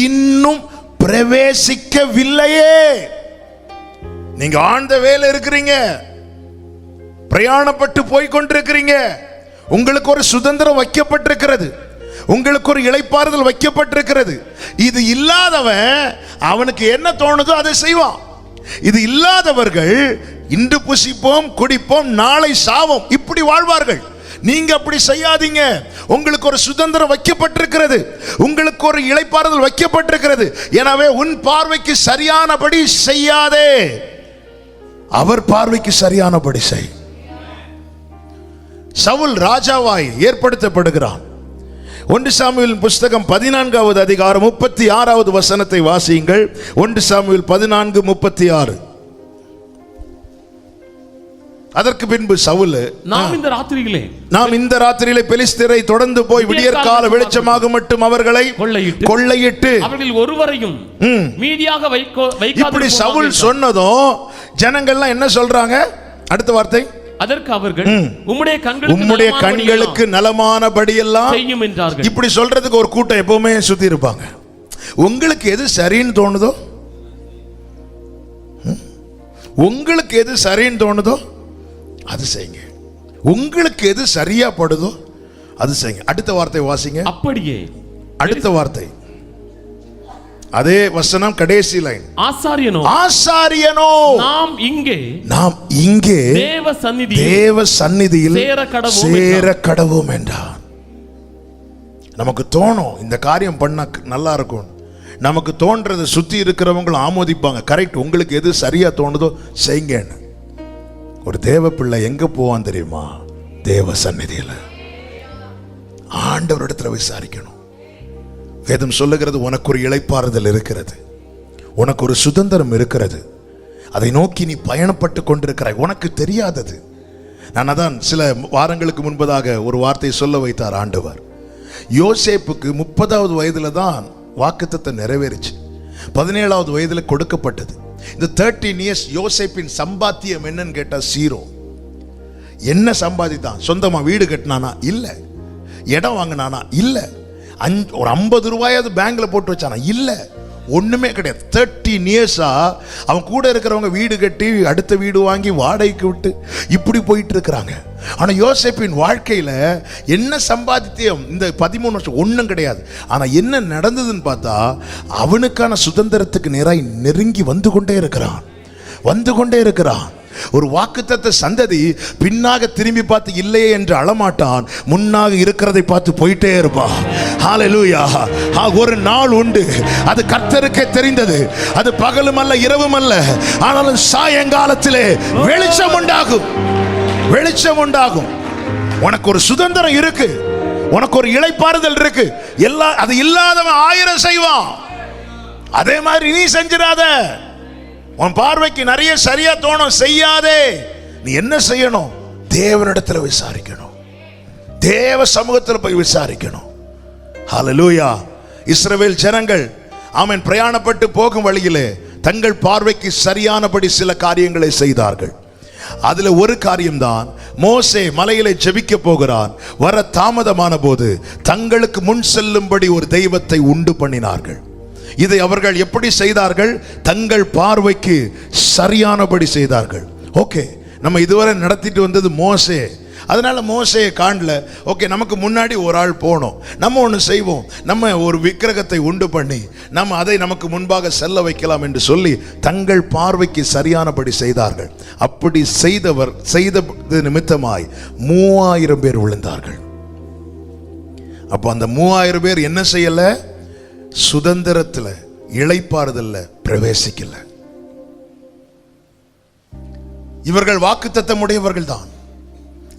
இன்னும் பிரவேசிக்கவில்லையே. நீங்க ஆழ்ந்த வேலை இருக்கிறீங்க, பிரயாணப்பட்டு போய் கொண்டிருக்கிறீங்க, உங்களுக்கு ஒரு சுதந்திரம் வைக்கப்பட்டிருக்கிறது. உங்களுக்கு ஒரு இளைப்பாறுதல் வைக்கப்பட்டிருக்கிறது. இது இல்லாதவன் அவனுக்கு என்ன தோணுதோ அதை செய்வான். இது இல்லாதவர்கள் இன்று புசிப்போம் குடிப்போம் நாளை சாவோம் இப்படி வாழ்வார்கள். நீங்க அப்படி செய்யாதீங்க. உங்களுக்கு ஒரு சுதந்திரம் வைக்கப்பட்டிருக்கிறது, உங்களுக்கு ஒரு இளைப்பாறுதல் வைக்கப்பட்டிருக்கிறது. எனவே உன் பார்வைக்கு சரியானபடி செய்யாதே, அவர் பார்வைக்கு சரியானபடி செய். சவுல் ராஜாவாய் ஏற்படுத்தப்படுகிறான். 1 சாமுவேல் புஸ்தகம் 14வது அதிகாரம் 36வது வசனத்தை வாசியுங்கள். 1 சாமுவேல் 14:36. அதற்கு பின்பு சவுல், நாம் இந்த ராத்திரியிலே பெலிஸ்தரை தொடர்ந்து போய் விடியற்கால வெளிச்சமாக மட்டும் அவர்களை கொள்ளையிட்டு அவர்கள் ஒருவரையும் மீதியாக வைக்க. இப்படி சவுல் சொன்னதும் ஜனங்கள்லாம் என்ன சொல்றாங்க? அடுத்த வார்த்தை, அதற்கு அவர்கள் உம்முடைய கண்களுக்கு நலமானபடி எல்லாம் செய்யும் என்றார்கள். இப்படி சொல்றதுக்கு ஒரு கூட்டம் எப்பவுமே சுத்தி இருப்பாங்க. உங்களுக்கு எது சரின்னு தோணுதோ, உங்களுக்கு எது சரின்னு தோணுதோ அது செய்யுங்க. உங்களுக்கு எது சரியா படுதோ அது செய்யுங்க. அடுத்த வார்த்தை வாசிங்க. அப்படியே அடுத்த வார்த்தை அதே வசனம் கடைசி லைன், ஆசாரியனோ நாம் இங்கே தேவ சந்நிதியில் சேர கடவோம் என்றார். நமக்கு தோணும் இந்த காரியம் பண்ண நல்லா இருக்கும், நமக்கு தோன்றதை சுத்தி இருக்கிறவங்க ஆமோதிப்பாங்க. கரெக்ட், உங்களுக்கு எது சரியா தோணுதோ செய்யுங்கன்னு. ஒரு தேவ பிள்ளை எங்க போவான் தெரியுமா? தேவ சந்நிதியில் ஆண்டவரிடத்துல விசாரிக்கணும். வேதம் சொல்லுகிறது, உனக்கு ஒரு இளைப்பாறுதல் இருக்கிறது, உனக்கு ஒரு சுதந்திரம் இருக்கிறது, அதை நோக்கி நீ பயணப்பட்டு கொண்டிருக்கிறாய். உனக்கு தெரியாதது. நான் அதான் சில வாரங்களுக்கு முன்பதாக ஒரு வார்த்தையை சொல்ல வைத்தார் ஆண்டவர். யோசேப்புக்கு 30வது வயதுல தான் வாக்குத்தத்தம் நிறைவேறிச்சு, 17வது வயதுல கொடுக்கப்பட்டது. இந்த 13 இயர்ஸ் யோசேப்பின் சம்பாத்தியம் என்னன்னு கேட்டா ஜீரோ. என்ன சம்பாதித்தான்? சொந்தமா வீடு கட்டினானா? இல்ல. இடம் வாங்கினானா? இல்ல. ஒரு 50 ரூபாயாவது பேங்க்ல போட்டு வச்சானா? இல்ல. ஒண்ணுமே கிடையாது. 13 இயர்ஸா அவன் கூட இருக்கிறவங்க வீடு கட்டி அடுத்த வீடு வாங்கி வாடகைக்கு விட்டு இப்படி போயிட்டு இருக்கிறாங்க. ஆனா யோசேப்பின் வாழ்க்கையில என்ன சம்பாதித்தியம்? இந்த 13 வருஷம் ஒண்ணும் கிடையாது. ஆனா என்ன நடந்ததுன்னு பார்த்தா, அவனுக்கான சுதந்திரத்துக்கு நேராய் நெருங்கி வந்து கொண்டே இருக்கிறான். ஒரு வாக்குத்தத்த சந்ததி பின்னாக திரும்பி பார்த்து இல்லையே என்று அழமாட்டான், முன்னாக இருக்கிறதை பார்த்து போயிட்டே இருப்பான். ஹல்லேலூயா. ஒரு நாள் உண்டு, அது கர்த்தருக்கே தெரிந்தது. அது பகலும் அல்ல இரவும் அல்ல, ஆனாலும் சாயங்காலத்திலே வெளிச்சம் உண்டாகும். உனக்கு ஒரு சுதந்திரம் இருக்கு, உனக்கு ஒரு இளைப்பாறுதல் இருக்கு. அது இல்லாதவன் 1000 செய்வான். அதே மாதிரி நீ செஞ்சிடாத. உன் பார்வைக்கு நிறைய சரியா தோணும், செய்யாதே. நீ என்ன செய்யணும்? தேவனிடத்துல விசாரிக்கணும், தேவ சமூகத்தில் போய் விசாரிக்கணும். ஹல்லேலூயா. இஸ்ரவேல் ஜனங்கள் ஆமென் பிரயாணப்பட்டு போகும் வழியிலே தங்கள் பார்வைக்கு சரியானபடி சில காரியங்களை செய்தார்கள். அதுல ஒரு காரியம்தான், மோசே மலையிலே ஜெபிக்க போகிறான். வர தாமதமான போது தங்களுக்கு முன் செல்லும்படி ஒரு தெய்வத்தை உண்டு பண்ணினார்கள். இதை அவர்கள் எப்படி செய்தார்கள்? தங்கள் பார்வைக்கு சரியானபடி செய்தார்கள். ஓகே, நம்ம இதுவரை நடத்திட்டு வந்தது மோசே, அதனால மோசேயை காணல. ஓகே, நமக்கு முன்னாடி ஒரு ஆள் போனோம், நம்ம ஒன்று செய்வோம், நம்ம ஒரு விக்கிரகத்தை உண்டு பண்ணி நம்ம அதை நமக்கு முன்பாக செல்ல வைக்கலாம் என்று சொல்லி தங்கள் பார்வைக்கு சரியானபடி செய்தார்கள். அப்படி செய்த நிமித்தமாய் 3000 பேர் விழுந்தார்கள். அப்போ அந்த 3000 பேர் என்ன செய்யல? சுதந்திரத்துல இளைப்பாறுதல்ல பிரவேசிக்கல. இவர்கள் வாக்குத்தத்தம் உடையவர்கள் தான்.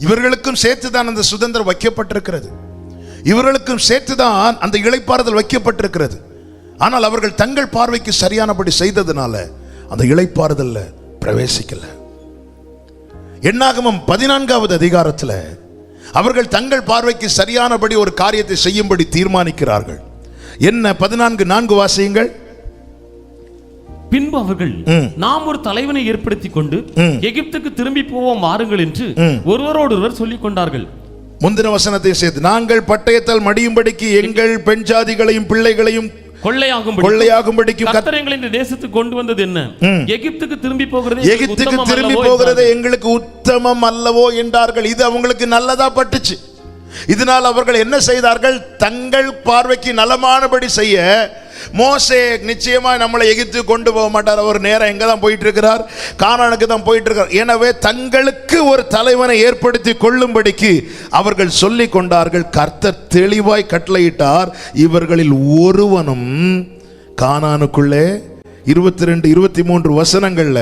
இவர்களுக்கும் சேர்த்துதான் அந்த சுதந்திரம் வைக்கப்பட்டிருக்கிறது, இவர்களுக்கும் சேர்த்துதான் அந்த இளைப்பாறுதல் வைக்கப்பட்டிருக்கிறது. ஆனால் அவர்கள் தங்கள் பார்வைக்கு சரியானபடி செய்ததுனால அந்த இளைப்பாறுதல்ல பிரவேசிக்கல. என்னாகமம் 14வது அதிகாரத்தில் அவர்கள் தங்கள் பார்வைக்கு சரியானபடி ஒரு காரியத்தை செய்யும்படி தீர்மானிக்கிறார்கள். என்ன? 14:4 வாசியுங்கள். பின்பு அவர்கள், நாம் ஒரு தலைவனை ஏற்படுத்தி கொண்டு எகிப்துக்கு திரும்பி போவோம் வாருங்கள் என்று ஒருவரோடொருவர் சொல்லிக் கொண்டார்கள். முந்தின வசனத்தை சேர்த்து, நாங்கள் பட்டயத்தால் மடியும்படிக்கு எங்கள் பெண் ஜாதிகளையும் பிள்ளைகளையும் கொள்ளையாகும்படிக்கு கர்த்தர் எங்களை இந்த தேசத்துக்கு கொண்டு வந்தது என்ன? எகிப்துக்கு திரும்பி போகிறது எங்களுக்கு உத்தமம் அல்லவோ என்றார்கள். இது அவங்களுக்கு நல்லதா பட்டுச்சு. இதனால் அவர்கள் என்ன செய்தார்கள்? தங்கள் பார்வைக்கு நலமானபடி செய்ய, மோசே நிச்சயமா நம்மளை எகிப்து கொண்டு போக மாட்டார், அவர் நேரம் எங்க தான் போயிட்டு இருக்கிறார்? கானானுக்கு தான் போயிட்டு இருக்கிறார். எனவே தங்களுக்கு ஒரு தலைவனை ஏற்படுத்தி கொள்ளும்படிக்கு அவர்கள் சொல்லிக் கொண்டார்கள். கர்த்தர் தெளிவாய் கட்டளையிட்டார், இவர்களில் ஒருவனும் கானானுக்குள்ளே 22, 23 வசனங்கள்ல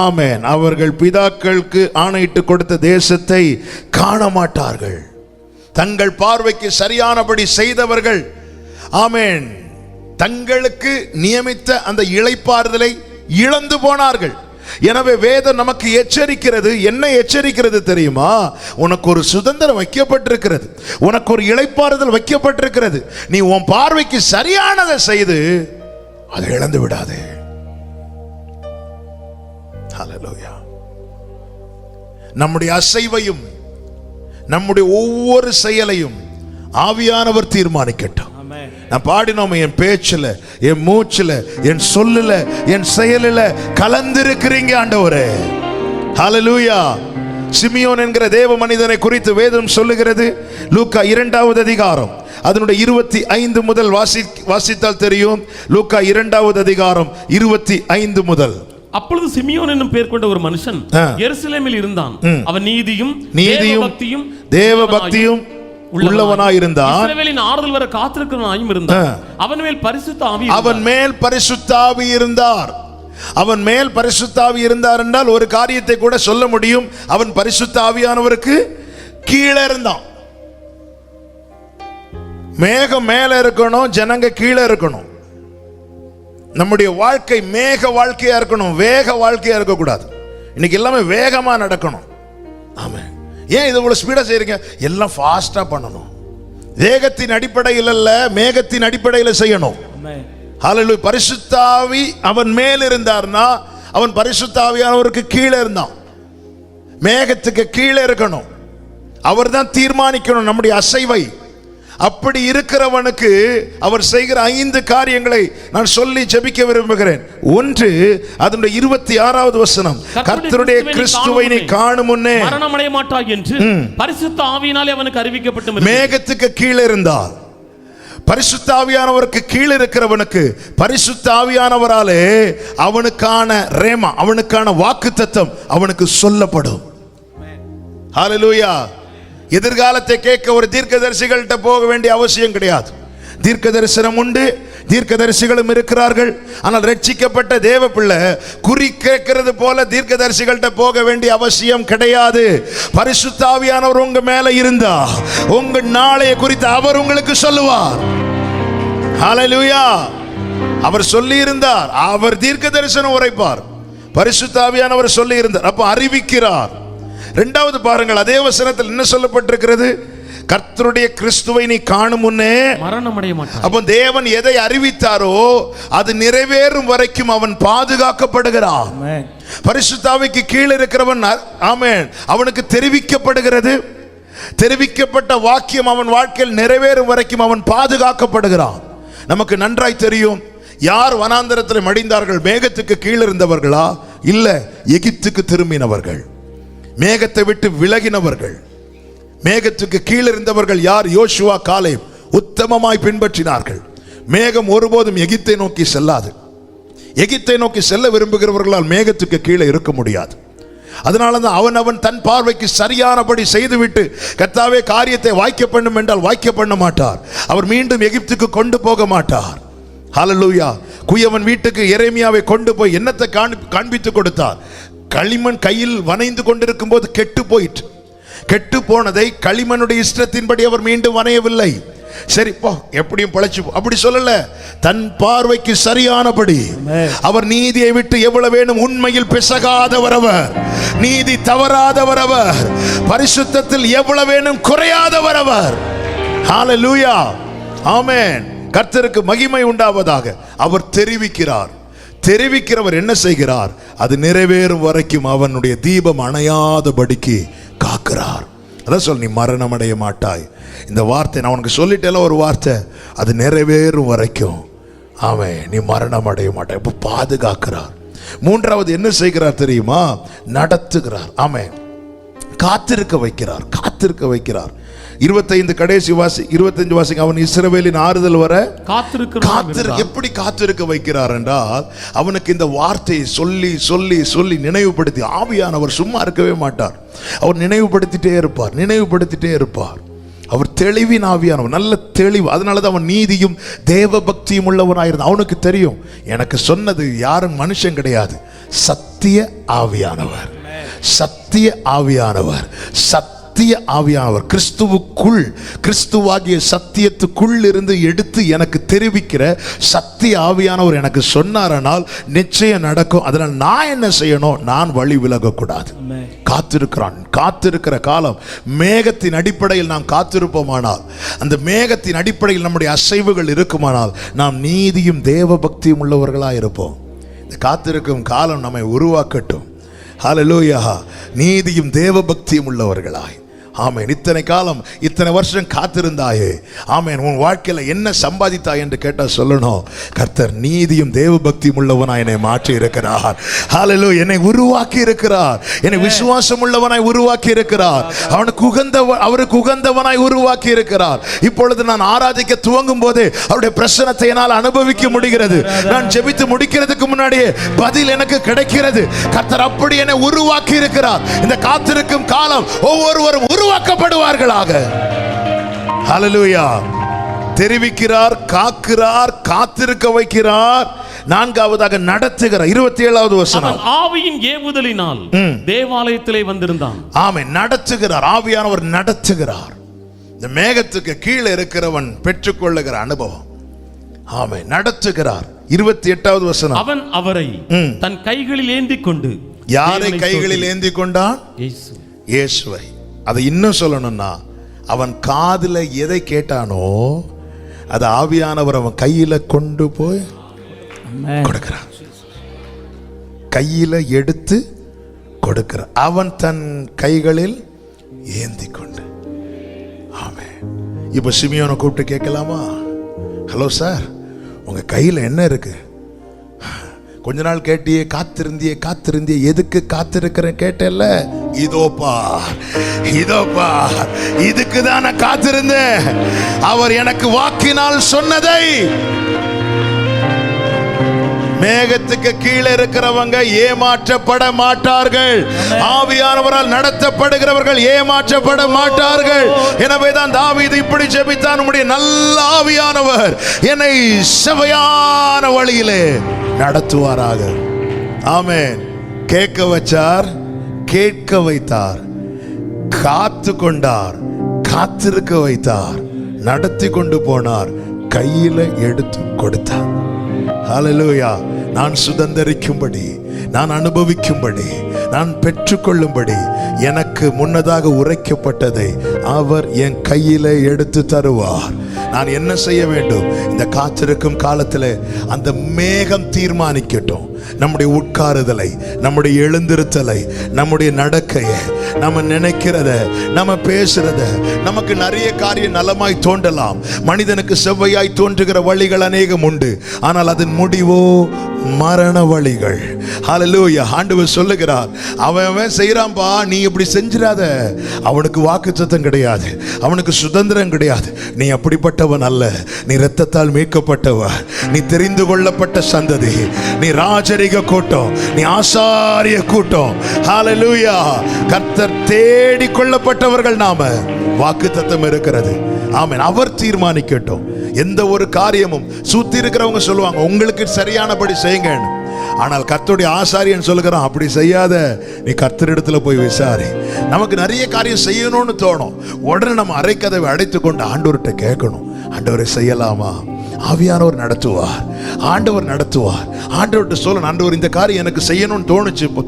ஆமென், அவர்கள் பிதாக்களுக்கு ஆணையிட்டு கொடுத்த தேசத்தை காண மாட்டார்கள். தங்கள் பார்வைக்கு சரியானபடி செய்தவர்கள் ஆமென், தங்களுக்கு நியமித்த அந்த இளைப்பாறுதலை இழந்து போனார்கள். எனவே வேதம் நமக்கு எச்சரிக்கிறது. என்ன எச்சரிக்கிறது தெரியுமா? உனக்கு ஒரு சுதந்திரம் வைக்கப்பட்டிருக்கிறது, உனக்கு ஒரு இளைப்பாறுதல் வைக்கப்பட்டிருக்கிறது. நீ உன் பார்வைக்கு சரியானதை செய்து அதை இழந்து விடாதே. ஹல்லேலூயா. நம்முடைய அசைவையும் நம்முடைய ஒவ்வொரு செயலையும் ஆவியானவர் தீர்மானிக்கட்டும். நான் பாடினோம், என் பேச்சில், என் மூச்சில், என் சொல்லுல, என் செயலில் கலந்திருக்கிறீங்க ஆண்டவரே. ஹல்லேலூயா. சிமியோன் என்கிற தேவ மனிதனை குறித்து வேதம் சொல்லுகிறது. லூக்கா 2வது அதிகாரம் அதனுடைய 25 முதல் வாசித்தால் தெரியும். லூக்கா 2வது அதிகாரம் 25 முதல். அப்பொழுது சிமியோன் என்னும் பெயர் கொண்ட ஒரு மனுஷன் எருசலேமில் இருந்தான். அவன் நீதியும் தேவ பக்தியும் உள்ளவனாயிருந்தான். இஸ்ரவேலின் ஆறுதல் வர காத்திருக்கிறவனாயும் இருந்தான். அவன் மேல் பரிசுத்த ஆவி இருந்தார். அவன் மேல் பரிசுத்த ஆவி இருந்தார் என்றால் ஒரு காரியத்தை கூட சொல்ல முடியும், அவன் பரிசுத்த ஆவியானவருக்கு கீழே இருந்தான். மேகம் மேல இருக்கணும், ஜனங்க கீழே இருக்கணும். நம்முடைய வாழ்க்கை மேக வாழ்க்கையா இருக்கணும், வேக வாழ்க்கையா இருக்கக்கூடாது. இன்னைக்கு எல்லாமே வேகமா நடக்கணும். ஆமென். ஏன் இது இவ்வளவு ஸ்பீடா செய்றீங்க? எல்லாம் ஃபாஸ்டா பண்ணணும். வேகத்தின் அடிப்படையில் அல்ல, மேகத்தின் அடிப்படையில் செய்யணும். ஹல்லேலூயா. பரிசுத்த ஆவி அவன் மேல் இருந்தார்னா அவன் பரிசுத்த ஆவியானவருக்கு கீழே இருந்தான். மேகத்துக்கு கீழே இருக்கணும். அவர் தான் தீர்மானிக்கணும் நம்முடைய அசைவை. அப்படி இருக்கிறவனுக்கு அவர் செய்கிற 5 காரியங்களை நான் சொல்லி ஜெபிக்க விரும்புகிறேன். 1, அதனுடைய 26வது வசனம், கர்த்தருடைய கிறிஸ்துவை நீ காணும் முன்னே மரணமடைய மாட்டாய் என்று பரிசுத்த ஆவியினாலே அவனுக்கு அறிவிக்கப்பட்டது. மேகத்துக்கு கீழே இருந்தார். பரிசுத்த ஆவியானவருக்கு கீழே இருக்கிறவனுக்கு பரிசுத்த ஆவியானவராலே அவனுக்கான ரேமா, அவனுக்கான வாக்குத்தத்தம் அவனுக்கு சொல்லப்படும். ஹல்லேலூயா. எதிர்காலத்தை கேட்க ஒரு தீர்க்கதரிசிகள்கிட்ட போக வேண்டிய அவசியம் கிடையாது. தீர்க்க தரிசனம் உண்டு, தீர்க்கதரிசிகளும் இருக்கிறார்கள். ஆனால் ரட்சிக்கப்பட்ட தேவ பிள்ளை குறி கேட்கிறது போல தீர்க்கதரிசிகள்கிட்ட போக வேண்டிய அவசியம் கிடையாது. பரிசுத்த ஆவியானவர் உங்க மேல இருந்தா உங்க நாளைய குறித்து அவர் உங்களுக்கு சொல்லுவார். ஹல்லேலூயா. அவர் சொல்லி இருந்தார், அவர் தீர்க்க தரிசனம் உரைப்பார். பரிசுத்த ஆவியானவர் சொல்லி இருந்தார், அப்ப அறிவிக்கிறார். 2வது பாருங்கள், அதே வசனத்தில் என்ன சொல்லப்பட்டிருக்கிறது? கர்த்தருடைய கிறிஸ்துவை நீ காணும் முன்னே மரணமடைய மாட்டாய். அப்ப தேவன் எதை அறிவித்தாரோ அது நிறைவேறும் வரைக்கும் அவன் பாதுகாக்கப்படுகிறான். பரிசுத்த ஆவிக்கு கீழே இருக்கிறவன் ஆமென், அவனுக்கு தெரிவிக்கப்படுகிறது. தெரிவிக்கப்பட்ட வாக்கியம் அவன் வாழ்க்கையில் நிறைவேறும் வரைக்கும் அவன் பாதுகாக்கப்படுகிறான். நமக்கு நன்றாய் தெரியும், யார் வனாந்தரத்தில் மடிந்தார்கள்? மேகத்துக்கு கீழே இருந்தவர்களா? இல்ல, எகிப்துக்கு திரும்பினவர்கள், மேகத்தை விட்டு விலகினவர்கள். மேகத்துக்கு கீழே இருந்தவர்கள் யார்? யோசுவா, காலேப் உத்தமமாய் பின்பற்றினார்கள். மேகம் ஒருபோதும் எகிப்தை நோக்கி செல்லாது. எகிப்தை நோக்கி செல்ல விரும்புகிறவர்களால் மேகத்துக்கு கீழே இருக்க முடியாது. அதனாலதான் அவன் தன் பார்வைக்கு சரியானபடி செய்துவிட்டு கர்த்தாவே காரியத்தை வாய்க்க பண்ணும் என்றால் வாய்க்க பண்ண மாட்டார். அவர் மீண்டும் எகிப்துக்கு கொண்டு போக மாட்டார். ஹல்லேலூயா. குயவன் வீட்டுக்கு எரேமியாவை கொண்டு போய் என்னத்தை காண்பித்து கொடுத்தார்? களிமண் கையில் வனைந்து கொண்டிருக்கும் போது கெட்டு போயிற்று. கெட்டு போனதை களிமண்ணுடைய இஷ்டத்தின்படி அவர் மீண்டும் வனையவில்லை. சரி போ, எப்படியும் பழைச்சு போ, அப்படி சொல்லல. தன் பார்வைக்கு சரியானபடி அவர் நீதியை விட்டு எவ்வளவு வேணும், உண்மையில் பிசகாதவர் அவர், நீதி தவறாதவர் அவர், பரிசுத்தத்தில் எவ்வளவு வேணும் குறையாதவர் அவர். ஹல்லேலூயா. ஆமென். கர்த்தருக்கு மகிமை உண்டாவதாக. அவர் தெரிவிக்கிறார். தெரிவிக்கிறவர் என்ன செய்கிறார்? அது நிறைவேறும் வரைக்கும் அவனுடைய தீபம் அணையாதபடிக்கு காக்கிறார். அதான் சொல், நீ மரணம் அடைய மாட்டாய். இந்த வார்த்தை நான் உனக்கு சொல்லிட்டேல, ஒரு வார்த்தை, அது நிறைவேறும் வரைக்கும் அவன் நீ மரணம் அடைய மாட்டாய். இப்ப பாதுகாக்கிறார். 3வது என்ன செய்கிறார் தெரியுமா? நடத்துகிறார். ஆமென். காத்திருக்க வைக்கிறார். காத்திருக்க வைக்கிறார். 25 கடைசி 25 வாசிங்க. அவன் இஸ்ரவேலின் ஆறுதல் வர எப்படி காத்திருக்க வைக்கிறார் என்றால், அவனுக்கு இந்த வார்த்தையை சொல்லி சொல்லி சொல்லி நினைவுபடுத்தி, ஆவியானவர் சும்மா இருக்கவே மாட்டார், அவர் நினைவுபடுத்திட்டே இருப்பார். அவர் தெளிவின் ஆவியானவர், நல்ல தெளிவு. அதனாலதான் அவன் நீதியும் தேவ பக்தியும் உள்ளவனாயிருந்தான். அவனுக்கு தெரியும், எனக்கு சொன்னது யாரும் மனுஷன் கிடையாது, சத்திய ஆவியானவர், சத்திய ஆவியானவர், சத்திய ஆவியானவர், கிறிஸ்துவுக்குள், கிறிஸ்துவாகிய சத்தியத்துக்குள் இருந்து எடுத்து எனக்கு தெரிவிக்கிற சத்திய ஆவியானவர் எனக்கு சொன்னாரனால் நிச்சயம் நடக்கும். அதனால் நான் என்ன செய்யணும்? நான் வழி விலகக்கூடாது. காத்திருக்கிற காலம் மேகத்தின் அடிப்படையில் நாம் காத்திருப்போமானால், அந்த மேகத்தின் அடிப்படையில் நம்முடைய அசைவுகள் இருக்குமானால், நாம் நீதியும் தேவ பக்தியும் உள்ளவர்களாக இருப்போம். இந்த காத்திருக்கும் காலம் நம்மை உருவாக்கட்டும். ஹல்லேலூயா. நீதியும் தேவ பக்தியும் உள்ளவர்களாய். ஆமென். இத்தனை காலம், இத்தனை வருஷம் காத்திருந்தாயே, ஆமென். உன் வாழ்க்கையில என்ன சம்பாதித்தாய் என்று கேட்டால் சொல்லணும், கர்த்தர் நீதியும் தேவ பக்தியும் உள்ளவனாய் என்னை மாற்றி இருக்கிறார். ஹல்லேலூயா. என்னை உருவாக்கி இருக்கிறார், என்னை விசுவாசம் உள்ளவனாய் உருவாக்கி இருக்கிறார், அவருக்கு உகந்தவனாய் உருவாக்கி இருக்கிறார். இப்பொழுது நான் ஆராதிக்க துவங்கும் போதே அவருடைய பிரசன்னத்தை என்னால் அனுபவிக்க முடிகிறது. நான் ஜெபித்து முடிக்கிறதுக்கு முன்னாடியே பதில் எனக்கு கிடைக்கிறது. கர்த்தர் அப்படி என்னை உருவாக்கி இருக்கிறார். இந்த காத்திருக்கும் காலம் ஒவ்வொருவரும் உருவாக்கப்படுவார்களாக. ஹல்லேலூயா. தெரிவிக்கிறார், காக்கிறார், காத்திருக்க வைக்கிறார். நான்காவதாக நடத்துகிறார். 27வது வசனம். ஆவியின் ஏவுதலினால் தேவாலயத்திலே வந்திருந்தான். ஆமென். நடத்துகிறார், ஆவியானவர் நடத்துகிறார். இந்த மேகத்துக்கு கீழே இருக்கிறவன் பெற்றுக்கொள்ளுகிற அனுபவம். ஆமென். நடத்துகிறார். 28வது வசனம். அவன் அவரை தன் கைகளில் ஏந்தி கொண்டு. யாரை கைகளில் ஏந்தி கொண்டான்? இயேசுவை. அதை இன்னும் சொல்லணும்னா, அவன் காதுல எதை கேட்டானோ அது ஆவியானவர் அவன் கையில கொண்டு போய் கொடுக்கிறான், கையில எடுத்து கொடுக்கிறான். அவன் தன் கைகளில் ஏந்தி கொண்டு. ஆமென். இப்ப சிமியோனை கூப்பிட்டு கேட்கலாமா? ஹலோ சார், உங்க கையில என்ன இருக்கு? கொஞ்ச நாள் கேட்டியே, காத்திருந்தியே, எதுக்கு காத்திருக்கிறேன் கேட்டல? இதோ பார், இதுக்கு தான் நான் காத்திருந்தேன். அவர் எனக்கு வாக்கினால் சொன்னதை. மேகத்துக்கு கீழே இருக்கிறவங்க ஏமாற்றப்பட மாட்டார்கள். ஆவியானவரால் நடத்தப்படுகிறவர்கள் ஏமாற்றப்பட மாட்டார்கள். எனவேதான் தாவீது இப்படி ஜெபித்தான், நம்முடைய நல்ல ஆவியானவர் என்னை செவ்வையான வழியிலே நடத்துவாராக. ஆமென். கேட்க வச்சார், கேட்க வைத்தார், காத்து கொண்டார், காத்திருக்க வைத்தார், நடத்தி கொண்டு போனார், கையில எடுத்து கொடுத்தார். ஹல்லேலூயா. நான் சுதந்தரிக்கும்படி, நான் அனுபவிக்கும்படி, நான் பெற்றுக்கொள்ளும்படி எனக்கு முன்னதாக உரைக்கப்பட்டதை அவர் என் கையில எடுத்து தருவார். நான் என்ன செய்ய வேண்டும்? இந்த காத்திருக்கும் காலத்தில் அந்த மேகம் தீர்மானிக்கட்டும் நம்முடைய உட்காருதலை, நம்முடைய எழுந்திருத்தலை, நம்முடைய நடக்கையை, நம்ம நினைக்கிறத, நம்ம பேசுறத. நமக்கு நிறைய காரியம் நலமாய் தோன்றலாம். மனிதனுக்கு செவ்வையாய் தோன்றுகிற வழிகள் அநேகம் உண்டு. ஆனால் அதன் முடிவோ மரண வழிகள். ஹல்லேலூயா. ஆண்டவர் சொல்லுகிறார், அவன் செய்யறான்பா, நீ இப்படி செஞ்சிடாத. அவனுக்கு வாக்குத்தத்தம் கிடையாது, அவனுக்கு சுதந்திரம் கிடையாது. நீ அப்படிப்பட்டவன் அல்ல. நீ இரத்தத்தால் மீட்கப்பட்டவன், நீ தெரிந்து கொள்ளப்பட்ட சந்ததி, நீ ராஜரிக கூட்டம், நீ ஆசாரிய கூட்டம். ஹல்லேலூயா. கர்த்தர் தேடி கொள்ளப்பட்டவர்கள் நாம. வாக்குத்தத்தம் இருக்கிறது. ஆமென். அவர் தீர்மானிக்கட்டும். எந்த ஒரு காரியமும் சுத்தி இருக்கிறவங்க சொல்லுவாங்க உங்களுக்கு சரியானபடி செய்யுங்க. ஆனால் கர்த்தருடைய ஆசாரியன் சொல்லுகிறான், அப்படி செய்யாத, நீ கர்த்தரிடத்துல போய் விசாரி. நமக்கு நிறைய காரியம் செய்யணும்னு தோணும். உடனே நம்ம அரைக்கதவை அடைத்து கொண்டு ஆண்டவர்கிட்ட கேட்கணும், ஆண்டவரை செய்யலாமா? ஆவியானவர் நடத்துவார், ஆண்டவர் நடத்துவார். ஆண்டவர்கிட்ட சொல்லணும், ஆண்டவர் இந்த காரியம் எனக்கு செய்யணும்னு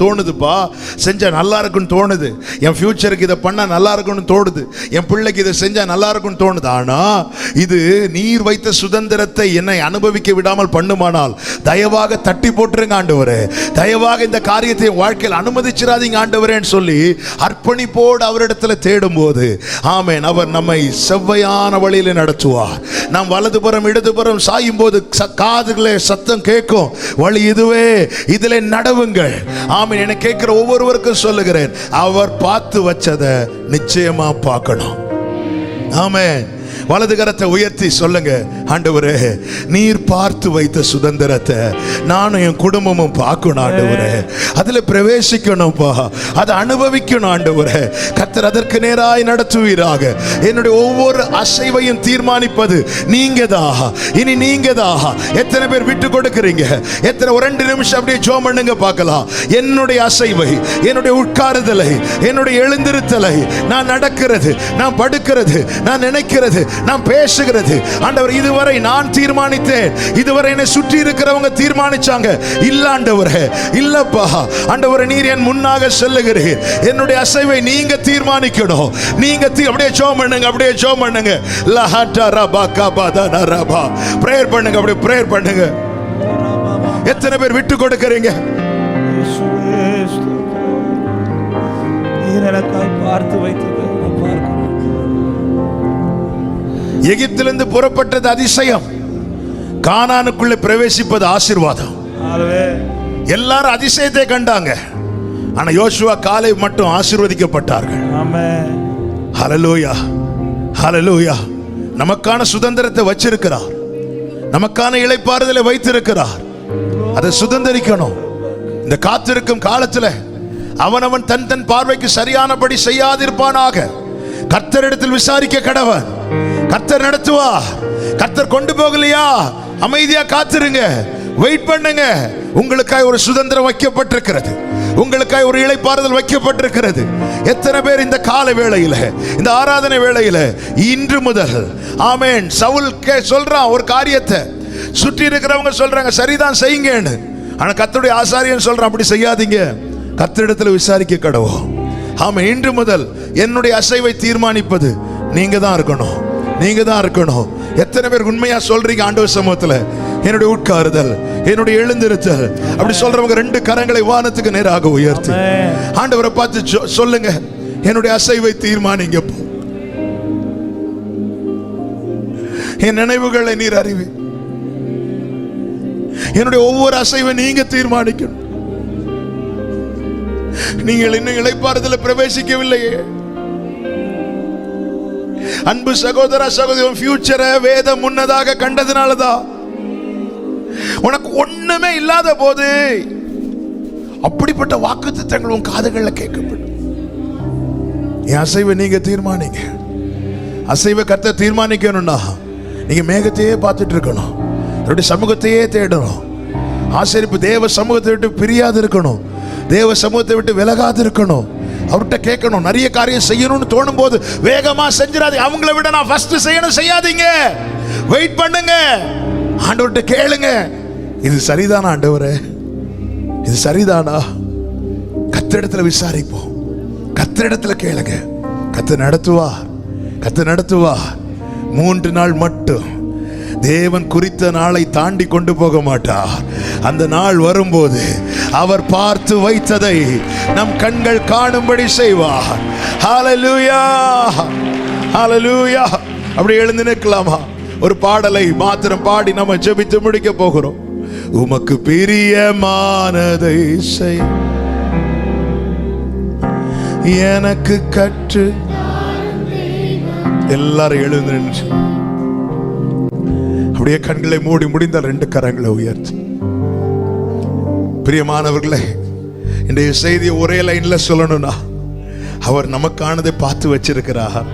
தோணுதுப்பா, செஞ்சா நல்லா இருக்குன்னு தோணுது, என் ஃபியூச்சருக்கு இதை பண்ணா நல்லா இருக்கும்னு தோணுது, என் பிள்ளைக்கு இதை செஞ்சா நல்லா இருக்கும்னு தோணுது. ஆனா இது நீர் வைத்த சுதந்திரத்தை என்னை அனுபவிக்க விடாமல் பண்ணுமானால் தயவாக தட்டி போட்டுருங்க ஆண்டவரே, தயவாக இந்த காரியத்தை வாழ்க்கையில் அனுமதிச்சிடாதீங்க ஆண்டவரேன்னு சொல்லி அர்ப்பணிப்போடு அவரிடத்துல தேடும் போது, ஆமென், அவர் நம்மை செவ்வையான வழியில நடத்துவார். நாம் வலதுபுறம் இடதுபுறம் சாயும் போது காது காதுகளே சத்தம் கேட்கும், வழி இதுவே, இதிலே நடவுங்கள். ஆமென். என்னை கேட்கிற ஒவ்வொருவருக்கும் சொல்லுகிறேன், அவர் பார்த்து வச்சதை நிச்சயமா பார்க்கணும். ஆமென். வலது கரத்தை உயர்த்தி சொல்லுங்க, ஆண்டவரே நீர் பார்த்து வைத்த சுதந்திரத்தை நானும் என் குடும்பமும் பார்க்கணும் ஆண்டவரே, அதுல பிரவேசிக்கணும்பா, அதை அனுபவிக்கணும் ஆண்டவரே. கர்த்தர் அதற்கு நேராய் நடத்துவீராக. என்னுடைய ஒவ்வொரு அசைவையும் தீர்மானிப்பது நீங்கதான், இனி நீங்கதான். எத்தனை பேர் விட்டு கொடுக்கிறீங்க? எத்தனை? ஒரு 2 நிமிஷம் அப்படியே ஜெபம் பண்ணுங்க பார்க்கலாம். என்னுடைய அசைவை, என்னுடைய உட்காருதலை, என்னுடைய எழுந்திருத்தலை, நான் நடக்கிறது, நான் படுக்கிறது, நான் நினைக்கிறது, நான் பேசுகிறது, ஆண்டவர் இதுவரை நான் தீர்மானித்தேன், இதுவரை என்னை சுற்றி இருக்கிறவங்க தீர்மானிச்சாங்க இல்ல ஆண்டவரே, இல்லப்பா ஆண்டவரே, நீர் என் முன்னாக செல்லுகிறீர். என்னுடைய அசைவை நீங்க தீர்மானிக்கணும். நீங்க அப்படியே ஜெபம் பண்ணுங்க, அப்படியே ஜெபம் பண்ணுங்க. லஹட்டா ரபா கபாதா ரபா, பிரேயர் பண்ணுங்க, அப்படியே பிரேயர் பண்ணுங்க. எத்தனை பேர் விட்டு கொடுக்கிறீங்க? பார்த்து வைத்தது பார்க்கணும். எகிப்திலிருந்து புறப்பட்டது அதிசயம், கானானுக்குள்ளே பிரவேசிப்பது ஆசீர்வாதம். எல்லாரும் அதிசயத்தை கண்டாங்க, ஆனா யோசுவா காலேப் மட்டும் ஆசீர்வதிக்கப்பட்டார்கள். ஆமென். ஹல்லேலூயா, ஹல்லேலூயா. நமக்கான சுதந்திரத்தை வச்சிருக்கிறார், நமக்கான இளைப்பாறுதலை வைத்திருக்கிறார். அதை சுதந்திரிக்கணும். இந்த காத்திருக்கும் காலத்தில் அவனவன் தன் தன் பார்வைக்கு சரியானபடி செய்யாதிருப்பானாக. கர்த்தரிடத்தில் விசாரிக்க கடவன். கர்த்தர் நடத்துவா. கர்த்தர் கொண்டு போகலையா, அமைதியா காத்திருங்க, வெயிட் பண்ணுங்க. உங்களுக்காய் ஒரு சுதந்திரம் வைக்கப்பட்டிருக்கிறது, உங்களுக்காய் ஒரு இளைப்பாறுதல் வைக்கப்பட்டிருக்கிறது. எத்தனை பேர் இந்த கால வேளையில, இந்த ஆராதனை வேளையில இன்று முதல் ஆமென். சவுல் சொல்றான் ஒரு காரியத்தை, சுற்றி இருக்கிறவங்க சொல்றாங்க சரிதான் செய்யுங்கன்னு, ஆனா கர்த்தருடைய ஆசாரியன் சொல்றான் அப்படி செய்யாதீங்க, கர்த்தரிடத்தில் விசாரிக்க கடவோம். ஆமா, இன்று முதல் என்னுடைய அசைவை தீர்மானிப்பது நீங்க தான் இருக்கணும், நீங்க தான் இருக்கணும். எத்தனை பேர் உண்மையா சொல்றீங்க ஆண்டவர் சமூகத்துல? என்னுடைய உட்காருதல், என்னுடைய எழுந்திருத்தல், அப்படி சொல்றவங்க 2 கரங்களை வானத்துக்கு நேராக உயர்த்தி ஆண்டவரை பார்த்து சொல்லுங்க, என்னுடைய அசைவை தீர்மானிங்க. என் நினைவுகளை நீர் அறிவி, என்னுடைய ஒவ்வொரு அசைவை நீங்க தீர்மானிக்கணும். நீங்கள் இன்னும் இளைப்பாறுதலில் பிரவேசிக்கவில்லையே அன்பு சகோதர சகோதரி, ஃபியூச்சரை வேதம் முன்னதாக கண்டதுனாலதான். உனக்கு ஒண்ணுமே இல்லாத போது அப்படிப்பட்ட வாக்குத்தத்தங்கள் உன் காதுகளில் கேட்கப்படும். என் அசைவை நீங்க தீர்மானிங்க. அசைவை கர்த்தர் தீர்மானிக்கணும்னா நீங்க மேகத்தையே பார்த்துட்டு இருக்கணும், அவருடைய சமூகத்தையே தேடணும். ஆசரிப்பு தேவ சமூகத்தை விட்டு பிரியாது இருக்கணும், தேவ சமூகத்தை விட்டு விலகாது இருக்கணும். அவர்கிட்ட கேட்கணும். நிறைய காரியம் செய்யணும்னு தோணும் போது வேகமா செஞ்சிடாதீங்க. அவங்கள விட நான் ஃபர்ஸ்ட் செய்யணும் செய்யாதீங்க, வெயிட் பண்ணுங்க. ஆண்டவர்கிட்ட கேளுங்க, இது சரிதானா ஆண்டவரே, இது சரிதானா? கர்த்தரிடத்துல விசாரிப்போம், கர்த்தரிடத்துல கேளுங்க. கர்த்தர் நடத்துவார், கர்த்தர் நடத்துவார். 3 நாள் மட்டும் தேவன் குறித்த நாளை தாண்டி கொண்டு போக மாட்டார். அந்த நாள் வரும்போது அவர் பார்த்து வைத்ததை நம் கண்கள் காணும்படி செய்வார். ஹல்லேலூயா, ஹல்லேலூயா. அப்படி எழுந்து நிற்கலாமா? ஒரு பாடலை மாத்திரம் பாடி நம்ம ஜெபித்து முடிக்க போகிறோம். உமக்கு பிரியமானதை செய், எனக்கு கற்று. எல்லாரும் எழுந்து நின்று அப்படியே கண்களை மூடி முடிந்தால் 2 கரங்களை உயர்த்தி. பிரியமானவர்களே, இன்றைய செய்தியை ஒரே லைன்ல சொல்லணும்னா, அவர் நமக்கானதை பார்த்து வச்சிருக்கிறார்.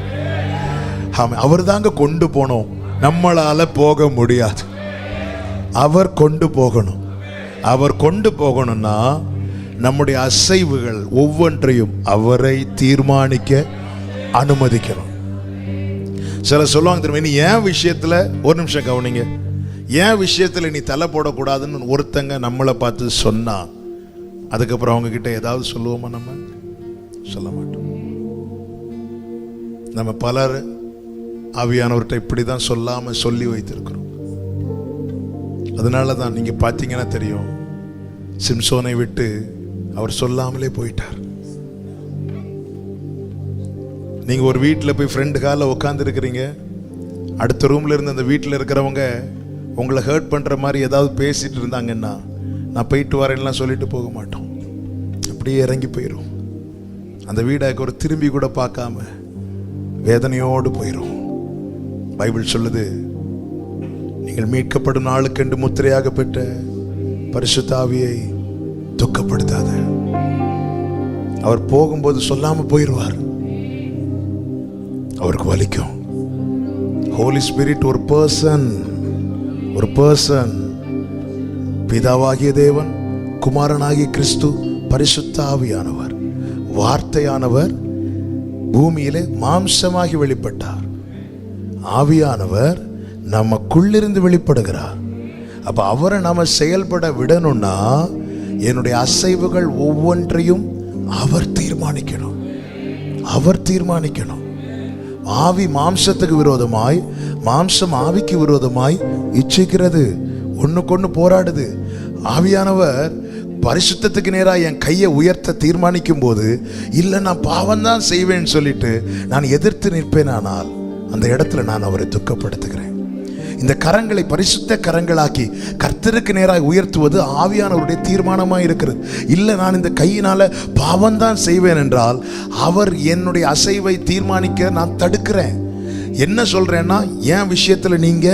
அவர் தாங்க கொண்டு போனோம், நம்மளால போக முடியாது. அவர் கொண்டு போகணும். அவர் கொண்டு போகணும்னா நம்முடைய அசைவுகள் ஒவ்வொன்றையும் அவரை தீர்மானிக்க அனுமதிக்கணும். சில சொல்லுவாங்க தெரியுமா, நீ ஏன் விஷயத்துல, ஒரு நிமிஷம் கவனிங்க, ஏன் விஷயத்துல நீ தலை போடக்கூடாதுன்னு ஒருத்தங்க நம்மளை பார்த்து சொன்னா அதுக்கப்புறம் அவங்க கிட்ட ஏதாவது சொல்லுவோமா? நம்ம சொல்ல மாட்டோம். நம்ம பலர் ஆவியானவர்கிட்ட இப்படிதான் சொல்லாம சொல்லி வைத்திருக்கிறோம். அதனால தான் நீங்க பார்த்தீங்கன்னா தெரியும், சிம்சோனை விட்டு அவர் சொல்லாமலே போயிட்டார். நீங்க ஒரு வீட்டில் போய் ஃப்ரெண்டு கால உட்கார்ந்து இருக்கிறீங்க, அடுத்த ரூம்ல இருந்து அந்த வீட்டில் இருக்கிறவங்க உங்களை ஹர்ட் பண்ற மாதிரி ஏதாவது பேசிட்டு இருந்தாங்கன்னா நான் போயிட்டு வரேன்லாம் சொல்லிட்டு போக மாட்டோம். அப்படியே இறங்கி போயிடும். அந்த வீடை ஒரு திரும்பி கூட பார்க்காம வேதனையோடு போயிடும். பைபிள் சொல்லுது, நீங்கள் மீட்கப்படும் நாளுக்கென்று முத்திரையாக பெற்ற பரிசுத்த ஆவியை துக்கப்படுத்தாத. அவர் போகும்போது சொல்லாம போயிடுவார். அவருக்கு வலிக்கும். ஹோலி ஸ்பிரிட் ஒரு பர்சன், பிதாவாகிய தேவன், குமாரனாகிய கிறிஸ்து, பரிசுத்த ஆவியானவர், வார்த்தையானவர் பூமியிலே மாம்சமாகி வெளிப்பட்டார். ஆவியானவர் நமக்குள்ளிருந்து வெளிப்படுகிறார். அப்ப அவரை நாம செயல்பட விடணும்னா என்னுடைய அசைவுகள் ஒவ்வொன்றையும் அவர் தீர்மானிக்கணும். ஆவி மாம்சத்துக்கு விரோதமாய், மாம்சம் ஆவிக்கு விரோதமாய் இச்சிக்கிறது, ஒண்ணுக்கொன்னு போராடுது. ஆவியானவர் பரிசுத்தத்துக்கு நேராக என் கையை உயர்த்த தீர்மானிக்கும் போது, இல்லை நான் பாவம் தான் செய்வேன்னு சொல்லிட்டு நான் எதிர்த்து நிற்பேனானால் அந்த இடத்துல நான் அவரை துக்கப்படுத்துகிறேன். இந்த கரங்களை பரிசுத்த கரங்களாக்கி கர்த்தருக்கு நேராக உயர்த்துவது ஆவியானவருடைய தீர்மானமாக இருக்கிறது. இல்லை நான் இந்த கையினால பாவம் தான் செய்வேன் என்றால் அவர் என்னுடைய அசைவை தீர்மானிக்க நான் தடுக்கிறேன். என்ன சொல்றேன்னா, என் விஷயத்துல நீங்க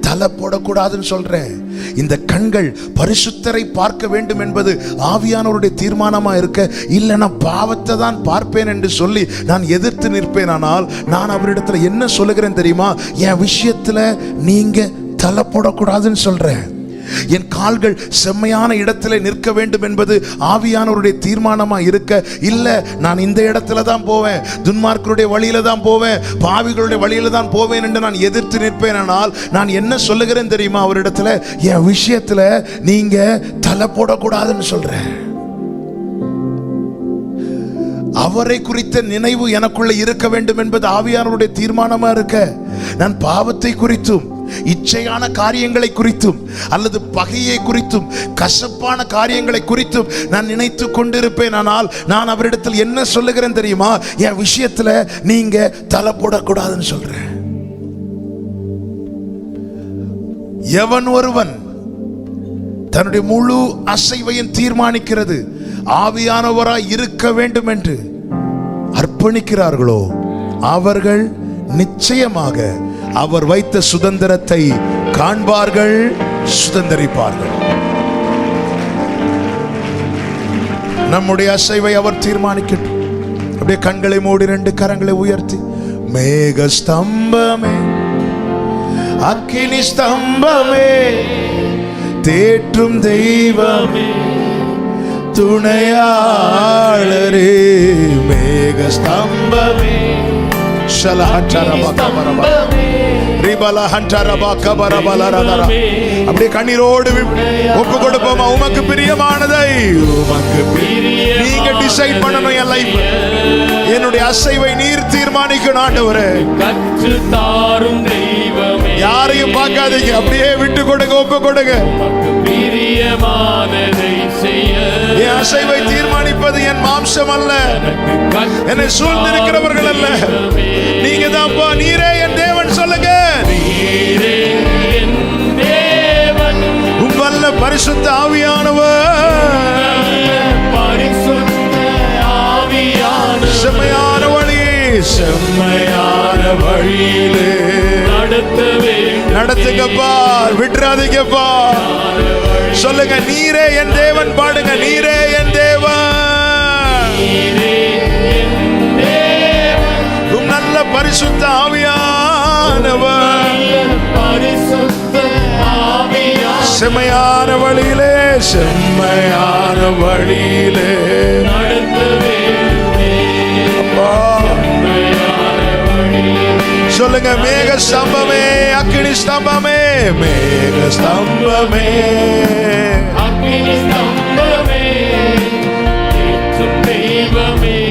தலை போடக்கூடாதுன்னு சொல்றேன். இந்த கண்கள் பரிசுத்தரை பார்க்க வேண்டும் என்பது ஆவியானவருடைய தீர்மானமா இருக்க, இல்லை நான் பாவத்தை தான் பார்ப்பேன் என்று சொல்லி நான் எதிர்த்து நிற்பேன். ஆனால் நான் அவரிடத்துல என்ன சொல்லுகிறேன் தெரியுமா, என் விஷயத்துல நீங்க தலை போடக்கூடாதுன்னு சொல்றேன். என் கால்கள் செம்மையான இடத்துல நிற்க வேண்டும் என்பது ஆவியானவருடைய தீர்மானமா இருக்க, இல்ல நான் இந்த இடத்துல தான் போவேன், துன்மார்க்கருடைய வழியில தான் போவேன், பாவிகளுடைய வழியில தான் போவேன் என்று நான் எதிர்த்து நிற்பேன். ஆனால் நான் என்ன சொல்லுகிறேன் தெரியுமா, அவரிடத்துல என் விஷயத்துல நீங்க தலை போடக்கூடாதுன்னு சொல்றேன். அவரை குறித்த நினைவு எனக்குள்ள இருக்க வேண்டும் என்பது ஆவியானவருடைய தீர்மானமா இருக்க, நான் பாவத்தை குறித்தும் இச்சையான காரியங்களை குறித்தும் அல்லது பகையை குறித்தும் கசப்பான காரியங்களை குறித்தும் நான் நினைத்து கொண்டிருப்பேன். ஆனால் நான் அவரிடத்தில் என்ன சொல்லுகிறேன் தெரியுமா, என் விஷயத்துல நீங்க தலை போடக்கூடாதுன்னு சொல்றேன். எவன் ஒருவன் தன்னுடைய முழு அசைவையும் தீர்மானிக்கிறது ஆவியானவராய் இருக்க வேண்டும் என்று அர்ப்பணிக்கிறார்களோ அவர்கள் நிச்சயமாக அவர் வைத்த சுதந்திரத்தை காண்பார்கள், சுதந்திரிப்பார்கள். நம்முடைய அசைவை அவர் தீர்மானிக்கட்டும். அப்படியே கண்களை மூடி 2 கரங்களை உயர்த்தி, மேக ஸ்தம்பமே, அக்கினி ஸ்தம்பமே, தேற்றும் தெய்வமே, துணையாளரே, மேக ஸ்தம்பமே, அப்படியே கண்ணீரோடு ஒப்பு கொடுப்போமா, உமக்கு பிரியமானதை நீங்க டிசைட் பண்ணணும். என் லைஃப், என்னுடைய அசைவை நீர் தீர்மானிக்கணும் ஆண்டவரே. யாரையும் பார்க்காதீங்க, அப்படியே விட்டு கொடுங்க, ஒப்பு கொடுங்க. என் அசைவை தீர்மானிப்பது என் மாம்சம் அல்ல, என்னை சூழ்ந்திருக்கிறவர்கள் அல்ல, நீங்க தான்ப்பா. நீரே என் தேவன் சொல்லுங்க. உம்மல்ல பரிசுத்த ஆவியானவர், செம்மையான வழி, செம்மையான வழியிலே நடத்துங்கப்பா, விட்டுறாதீங்கப்பா. சொல்லுங்க, நீரே என் தேவன். பாடுங்க, நீரே என் தேவன், நல்ல பரிசுத்த ஆவியானவர், செம்மையான வழியிலே, செம்மையான வழியிலே அப்பா. சொல்லுங்க, மேக ஸ்தம்பமே, அக்கினி ஸ்தம்பமே, மேக ஸ்தம்பமே,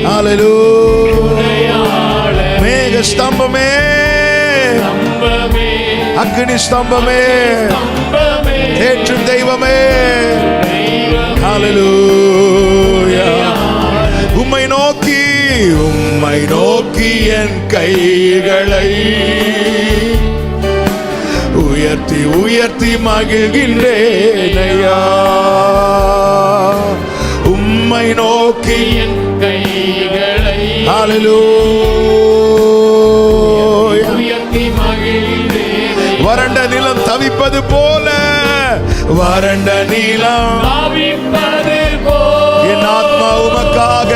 ஹல்லேலூயா. மேக ஸ்தம்பமே, அக்கினி ஸ்தம்பமே, ஏற்றும் தெய்வமே, ஹல்லேலூயா. உம்மை நோக்கி என் கைகளை உயர்த்தி உயர்த்தி மகிழ்கின்றேனையா, உம்மை நோக்கி என் கைகளை ஹல்லேலூயா. உயர்த்தி மகிழ்ந்தேன். வறண்ட நிலம் தவிப்பது போல, வறண்ட நிலம் தவிப்பது போல் என் ஆத்மா உமக்காக,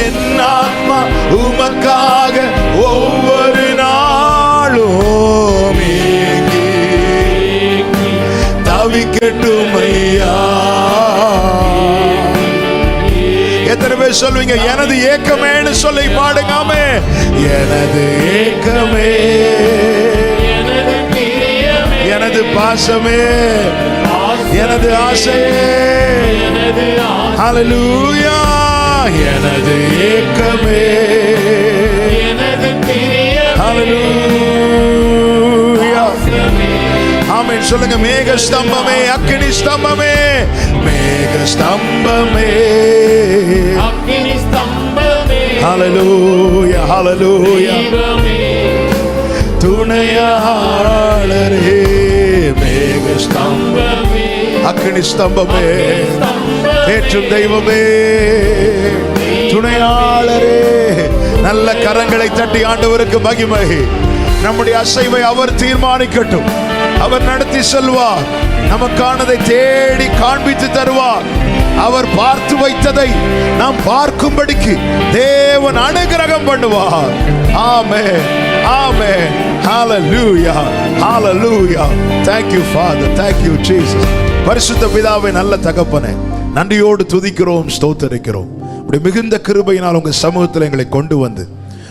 என் ஆத்மா உமக்காக ஒவ்வொரு நாளும் ஏங்கி தவிக்கட்டும் ஐயா. எத்தனை பேர் சொல்வீங்க எனது ஏக்கமேன்னு சொல்லி பாடுங்காமே, எனது ஏக்கமே, எனது பிரியமே, எனது பாசமே, எனது ஆசையே, எனது ஹல்லேலூயா. எனது ஏக்கமே, எனது பிரியமே, ஹல்லேலூயா. ஆமென் சொல்லுங்க. மேக ஸ்தம்பமே, அக்கினி ஸ்தம்பமே, மேக ஸ்தம்பமே, அக்கினி ஸ்தம்பமே, ஹல்லேலூயா ஹல்லேலூயா. தீபமே, துணையாளரே, மேக ஸ்தம்பம், ஸ்தம்பமே, அக்கினி ஸ்தம்பமே, ஏற்றும் தெய்வமே, துணையாளரே. நல்ல கரங்களை தட்டி ஆண்டவருக்கு மகிமை. நம்முடைய அசைவை அவர் தீர்மானிக்கட்டும். அவர் நடத்தி செல்வார். நமக்கானதை தேடி காண்பித்து தருவார். அவர் பார்த்து வைத்ததை நாம் பார்க்கும்படிக்கு தேவன் அனுகிரகம் பண்ணுவார். ஆமென் ஆமென். ஹல்லேலூயா ஹல்லேலூயா. Thank you Father, thank you Jesus. பரிசுத்த பிதாவே, நல்ல தகப்பனே, நன்றியோடு துதிக்கிறோம், ஸ்தோத்தரிக்கிறோம். இப்படி மிகுந்த கிருபையினால் உங்க சமூகத்தில் எங்களை கொண்டு வந்து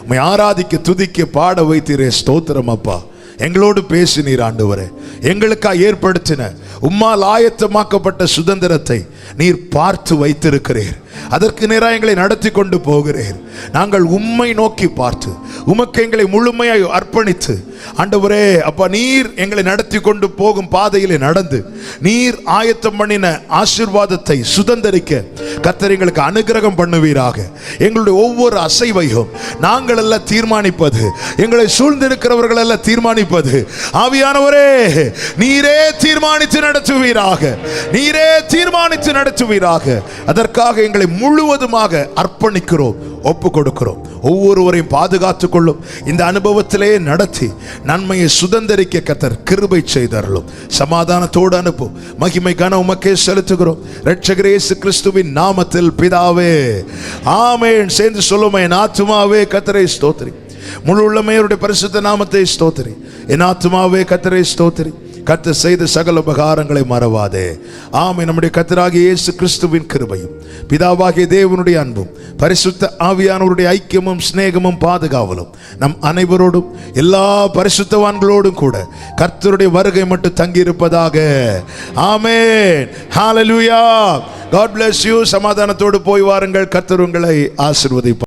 உம்மை ஆராதிக்க துதிக்க பாட வைத்தீரே. ஸ்தோத்திரம் அப்பா. எங்களோடு பேசினீர் ஆண்டவரே. எங்களுக்காக ஏற்படுத்தின உம்மால் ஆயத்தமாக்கப்பட்ட சுதந்திரத்தை நீர் பார்த்து வைத்திருக்கிறீர். அதற்கு நேராக எங்களை நடத்தி கொண்டு போகிறீர். நாங்கள் உம்மை நோக்கி பார்த்து உமக்கு எங்களை முழுமையாய் அர்ப்பணித்து ஆண்டவரே அப்பா, நீர் எங்களை நடத்தி கொண்டு போகும் பாதையிலே நடந்து நீர் ஆயத்தம் பண்ணின ஆசீர்வாதத்தை சுதந்திரிக்க கர்த்தர் எங்களுக்கு அனுகிரகம் பண்ணுவீராக. எங்களுடைய ஒவ்வொரு அசைவையும் நாங்கள் எல்லாம் தீர்மானிப்பது, எங்களை சூழ்ந்திருக்கிறவர்கள் எல்லாம் தீர்மானிப்பது ஆவியானவரே நீரே தீர்மானித்து நடத்துவீராக, நீரே தீர்மானித்து நடத்துவீராக. அதற்காக எங்களை முழுவதுமாக அர்ப்பணிக்கிறோம், ஒப்பு கொடுக்கிறோம். ஒவ்வொருவரையும் பாதுகாத்துக் கொள்ளும். இந்த அனுபவத்திலே நடத்தி நன்மையை சுதந்திரிக்க கர்த்தர் கிருபை செய்தருளும். சமாதானத்தோடு அனுப்பும். மகிமை கன உமக்கே செலுத்துகிறோம் இரட்சகர் இயேசு கிறிஸ்துவின் நாமத்தில் பிதாவே, ஆமென். சேர்ந்து சொல்லுமே, என் ஆத்துமாவே கர்த்தரை ஸ்தோத்திரி, முழு உள்ளமையோருடைய பரிசுத்த நாமத்தை ஸ்தோத்திரி. என் ஆத்துமாவே கர்த்தரை ஸ்தோத்திரி, கர்த்தர் செய்த சகல உபகாரங்களை மறவாதே. ஆமென். நம்முடைய கர்த்தராகிய இயேசு கிறிஸ்துவின் கிருபையும் பிதாவாகிய தேவனுடைய அன்பும் பரிசுத்த ஆவியானவருடைய ஐக்கியமும் சிநேகமும் பாதுகாவலும் நம் அனைவரோடும் எல்லா பரிசுத்தவான்களோடும் கூட கர்த்தருடைய வருகை மட்டும் தங்கி இருப்பதாக. ஆமென். ஹல்லேலூயா. God bless you. சமாதானத்தோடு போய் வாருங்கள். கர்த்தர் உங்களை ஆசீர்வதிப்பார்.